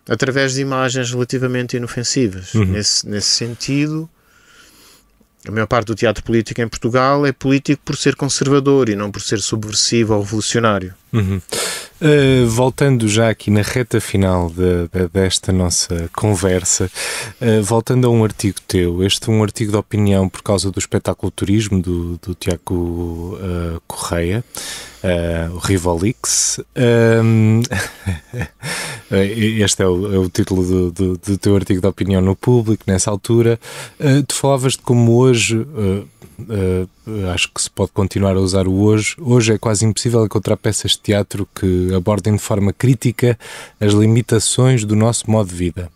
através de imagens relativamente inofensivas. Nesse sentido, a maior parte do teatro político em Portugal é político por ser conservador e não por ser subversivo ou revolucionário. Voltando já aqui na reta final desta nossa conversa, voltando a um artigo teu, este é um artigo de opinião por causa do espetáculo Turismo do Tiago Correia, o Rivolix. Este é o título do teu artigo de opinião no Público, nessa altura. Tu falavas de como hoje... acho que se pode continuar a usar o hoje. Hoje é quase impossível encontrar peças de teatro que abordem de forma crítica as limitações do nosso modo de vida.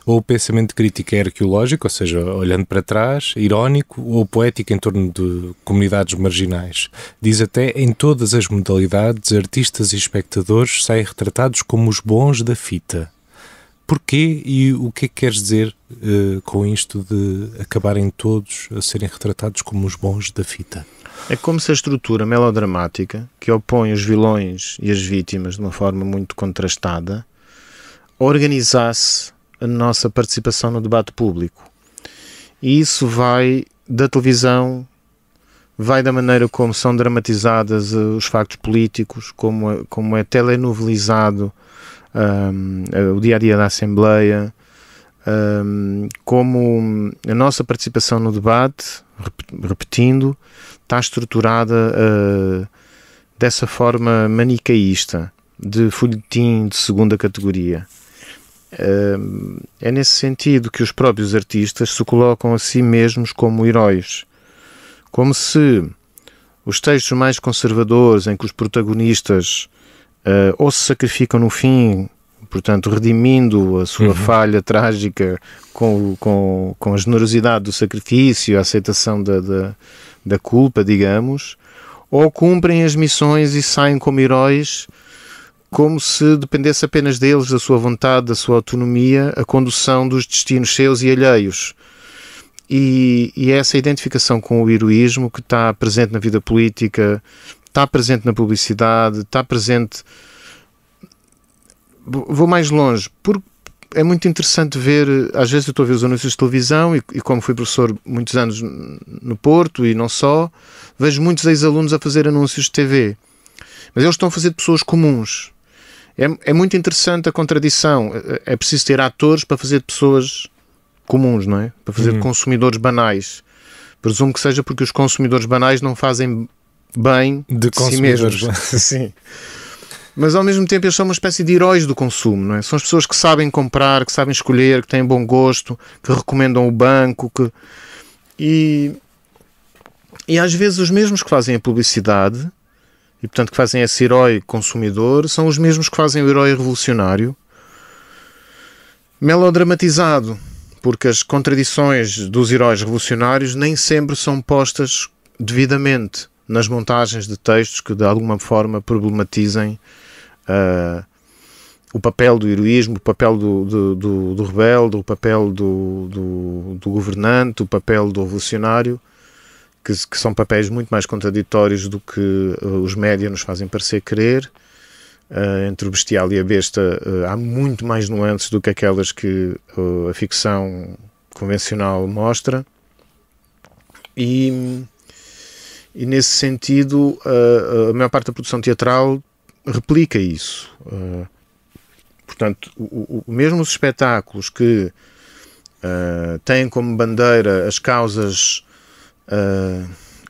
Ou o pensamento crítico é arqueológico, ou seja, olhando para trás, irónico, ou poético em torno de comunidades marginais. Diz até, em todas as modalidades, artistas e espectadores saem retratados como os bons da fita. Porquê e o que é que queres dizer com isto de acabarem todos a serem retratados como os bons da fita? É como se a estrutura melodramática, que opõe os vilões e as vítimas de uma forma muito contrastada, organizasse a nossa participação no debate público. E isso vai da televisão, vai da maneira como são dramatizadas os factos políticos, como é telenovelizado o dia-a-dia da Assembleia, como a nossa participação no debate, repetindo, está estruturada dessa forma manicaísta, de folhetim de segunda categoria. É nesse sentido que os próprios artistas se colocam a si mesmos como heróis, como se os textos mais conservadores, em que os protagonistas ou se sacrificam no fim, portanto redimindo a sua falha trágica com a generosidade do sacrifício, a aceitação da culpa, digamos, ou cumprem as missões e saem como heróis, como se dependesse apenas deles, da sua vontade, da sua autonomia, a condução dos destinos seus e alheios. E essa identificação com o heroísmo que está presente na vida política, está presente na publicidade, está presente... Vou mais longe, porque é muito interessante ver, às vezes eu estou a ver os anúncios de televisão e como fui professor muitos anos no Porto e não só, vejo muitos ex-alunos a fazer anúncios de TV. Mas eles estão a fazer de pessoas comuns. É muito interessante a contradição. É preciso ter atores para fazer de pessoas comuns, não é? Para fazer de consumidores banais. Presumo que seja porque os consumidores banais não fazem bem de si mesmos. Sim. Mas ao mesmo tempo eles são uma espécie de heróis do consumo, não é? São as pessoas que sabem comprar, que sabem escolher, que têm bom gosto, que recomendam o banco, e às vezes os mesmos que fazem a publicidade, e portanto que fazem esse herói consumidor, são os mesmos que fazem o herói revolucionário, melodramatizado, porque as contradições dos heróis revolucionários nem sempre são postas devidamente nas montagens de textos que de alguma forma problematizem o papel do heroísmo, o papel do rebelde, o papel do governante, o papel do revolucionário, que são papéis muito mais contraditórios do que os média nos fazem parecer querer. Entre o bestial e a besta há muito mais nuances do que aquelas que a ficção convencional mostra, e nesse sentido a maior parte da produção teatral replica isso. Portanto, mesmo os espetáculos que têm como bandeira as causas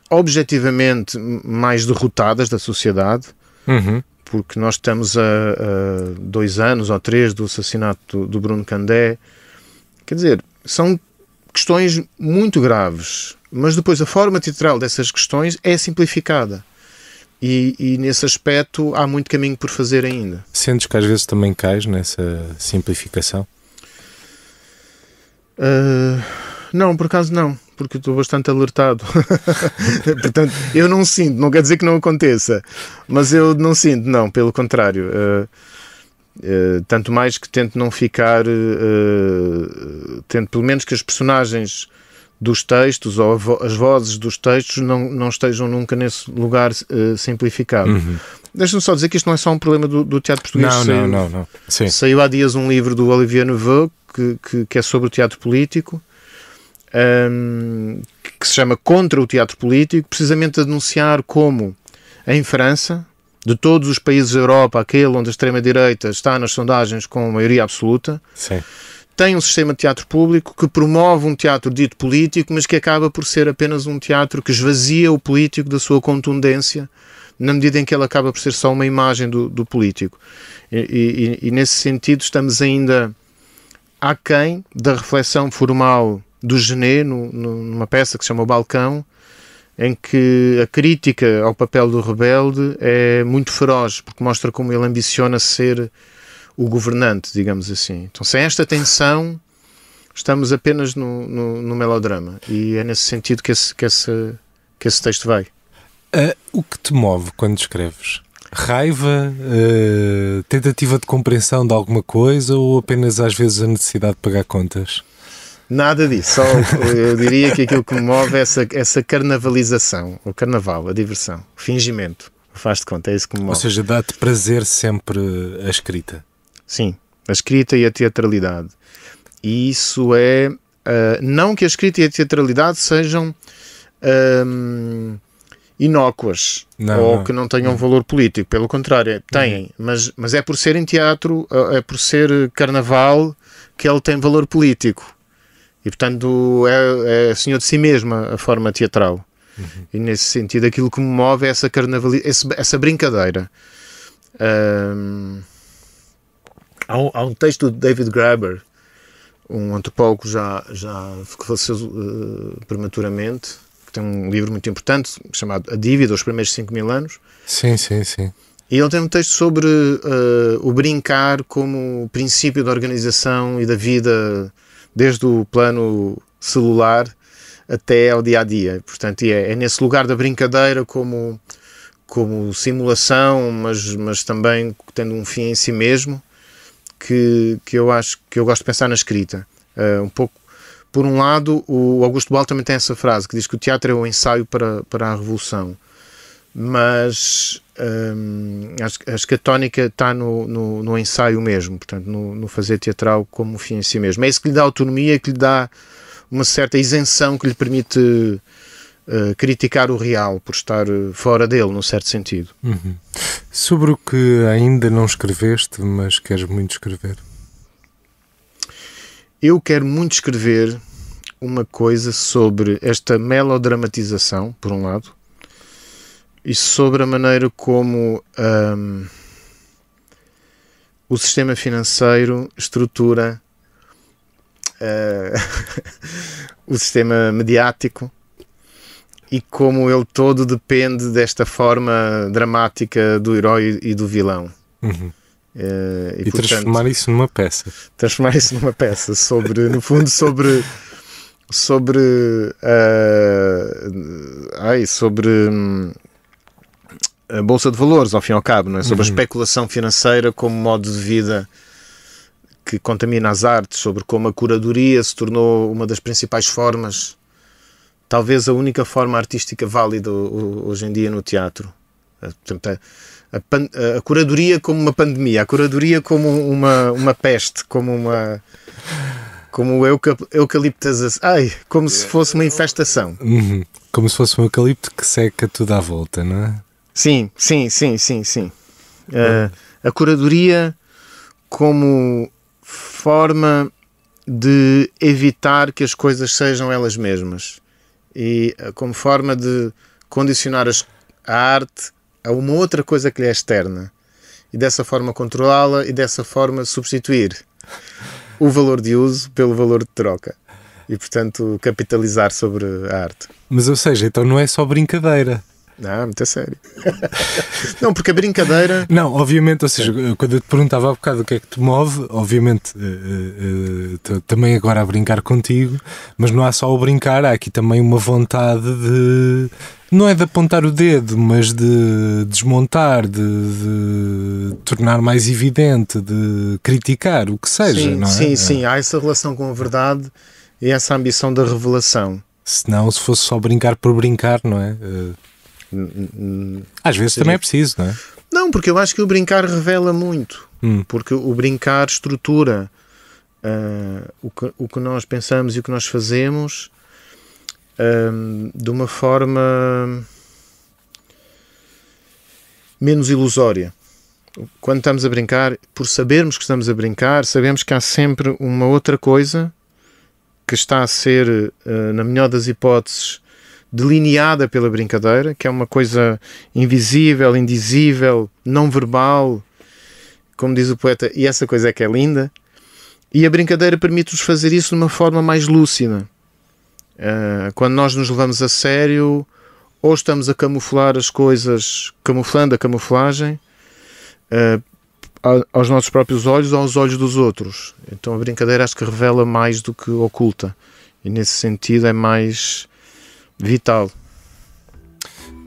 objetivamente mais derrotadas da sociedade, porque nós estamos a 2 anos ou 3 do assassinato do Bruno Candé, quer dizer, são questões muito graves, mas depois a forma teatral dessas questões é simplificada. E nesse aspecto há muito caminho por fazer ainda. Sentes que às vezes também cais nessa simplificação? Não, por acaso não, porque estou bastante alertado. Portanto, eu não sinto, não quer dizer que não aconteça, mas eu não sinto, não, pelo contrário. Tanto mais que tento não ficar, tento pelo menos que as personagens dos textos ou as vozes dos textos não estejam nunca nesse lugar simplificado. Deixa-me só dizer que isto não é só um problema do teatro português. Não. Sim. Saiu há dias um livro do Olivier Neveu que é sobre o teatro político, que se chama Contra o Teatro Político, precisamente a denunciar como em França, de todos os países da Europa, aquele onde a extrema-direita está nas sondagens com maioria absoluta, sim, tem um sistema de teatro público que promove um teatro dito político, mas que acaba por ser apenas um teatro que esvazia o político da sua contundência, na medida em que ele acaba por ser só uma imagem do político. E nesse sentido estamos ainda aquém da reflexão formal do Genet, numa peça que se chama O Balcão, em que a crítica ao papel do rebelde é muito feroz, porque mostra como ele ambiciona ser o governante, digamos assim. Então, sem esta tensão, estamos apenas no melodrama. E é nesse sentido que esse texto vai. O que te move quando escreves? Raiva? Tentativa de compreensão de alguma coisa? Ou apenas às vezes a necessidade de pagar contas? Nada disso. Só eu diria que aquilo que me move é essa carnavalização. O carnaval, a diversão, o fingimento. Faz de conta, é isso que me move. Ou seja, dá-te prazer sempre a escrita? Sim, a escrita e a teatralidade. E isso é... não que a escrita e a teatralidade sejam inócuas ou que não tenham valor político. Pelo contrário, têm. Mas é por ser em teatro, é por ser carnaval que ele tem valor político. E, portanto, é senhor de si mesma a forma teatral. E, nesse sentido, aquilo que me move é essa brincadeira. Há um texto de David Graeber, um antropólogo que faleceu prematuramente, que tem um livro muito importante, chamado A Dívida, os primeiros 5.000 anos. Sim. E ele tem um texto sobre o brincar como princípio da organização e da vida, desde o plano celular até ao dia-a-dia. Portanto, é nesse lugar da brincadeira como simulação, mas também tendo um fim em si mesmo, que eu acho que eu gosto de pensar na escrita. Um pouco, por um lado, o Augusto Boal também tem essa frase, que diz que o teatro é o ensaio para a revolução. Mas acho que a tónica está no ensaio mesmo, portanto, no fazer teatral como fim em si mesmo. É isso que lhe dá autonomia, que lhe dá uma certa isenção, que lhe permite criticar o real por estar fora dele, num certo sentido. Sobre o que ainda não escreveste, mas queres muito escrever? Eu quero muito escrever uma coisa sobre esta melodramatização, por um lado, e sobre a maneira como o sistema financeiro estrutura o sistema mediático e como ele todo depende desta forma dramática do herói e do vilão. E portanto, transformar isso numa peça. Transformar isso numa peça sobre, no fundo, sobre a Bolsa de Valores, ao fim e ao cabo, não é? Sobre a especulação financeira como modo de vida que contamina as artes, sobre como a curadoria se tornou uma das principais formas, talvez a única forma artística válida hoje em dia no teatro. A curadoria como uma pandemia, a curadoria como uma peste, como o eucaliptus, como se fosse uma infestação. Como se fosse um eucalipto que seca tudo à volta, não é? Sim. A curadoria como forma de evitar que as coisas sejam elas mesmas e como forma de condicionar a arte a uma outra coisa que lhe é externa e dessa forma controlá-la e dessa forma substituir o valor de uso pelo valor de troca e, portanto, capitalizar sobre a arte. Mas, ou seja, então não é só brincadeira. Não, muito a sério. Não, porque a brincadeira... Não, obviamente, ou seja, quando eu te perguntava há bocado o que é que te move, obviamente, também agora a brincar contigo, mas não há só o brincar, há aqui também uma vontade de... Não é de apontar o dedo, mas de desmontar, de tornar mais evidente, de criticar, o que seja, não é? Sim, há essa relação com a verdade e essa ambição da revelação. Senão, se fosse só brincar por brincar, não é? Às vezes também é preciso, não é? Não, porque eu acho que o brincar revela muito. Porque o brincar estrutura o que nós pensamos e o que nós fazemos de uma forma menos ilusória. Quando estamos a brincar, por sabermos que estamos a brincar, sabemos que há sempre uma outra coisa que está a ser, na melhor das hipóteses, delineada pela brincadeira, que é uma coisa invisível, indizível, não verbal, como diz o poeta, e essa coisa é que é linda, e a brincadeira permite-nos fazer isso de uma forma mais lúcida. Quando nós nos levamos a sério, ou estamos a camuflar as coisas, camuflando a camuflagem, aos nossos próprios olhos ou aos olhos dos outros. Então a brincadeira acho que revela mais do que oculta, e nesse sentido é mais vital.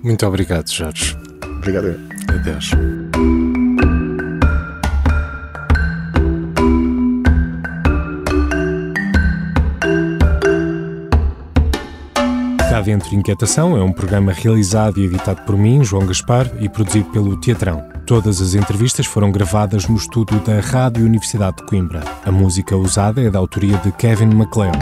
Muito obrigado, Jorge. Obrigado. Adeus. Cá Dentro Inquietação é um programa realizado e editado por mim, João Gaspar, e produzido pelo Teatrão. Todas as entrevistas foram gravadas no estúdio da Rádio Universidade de Coimbra. A música usada é da autoria de Kevin MacLeod.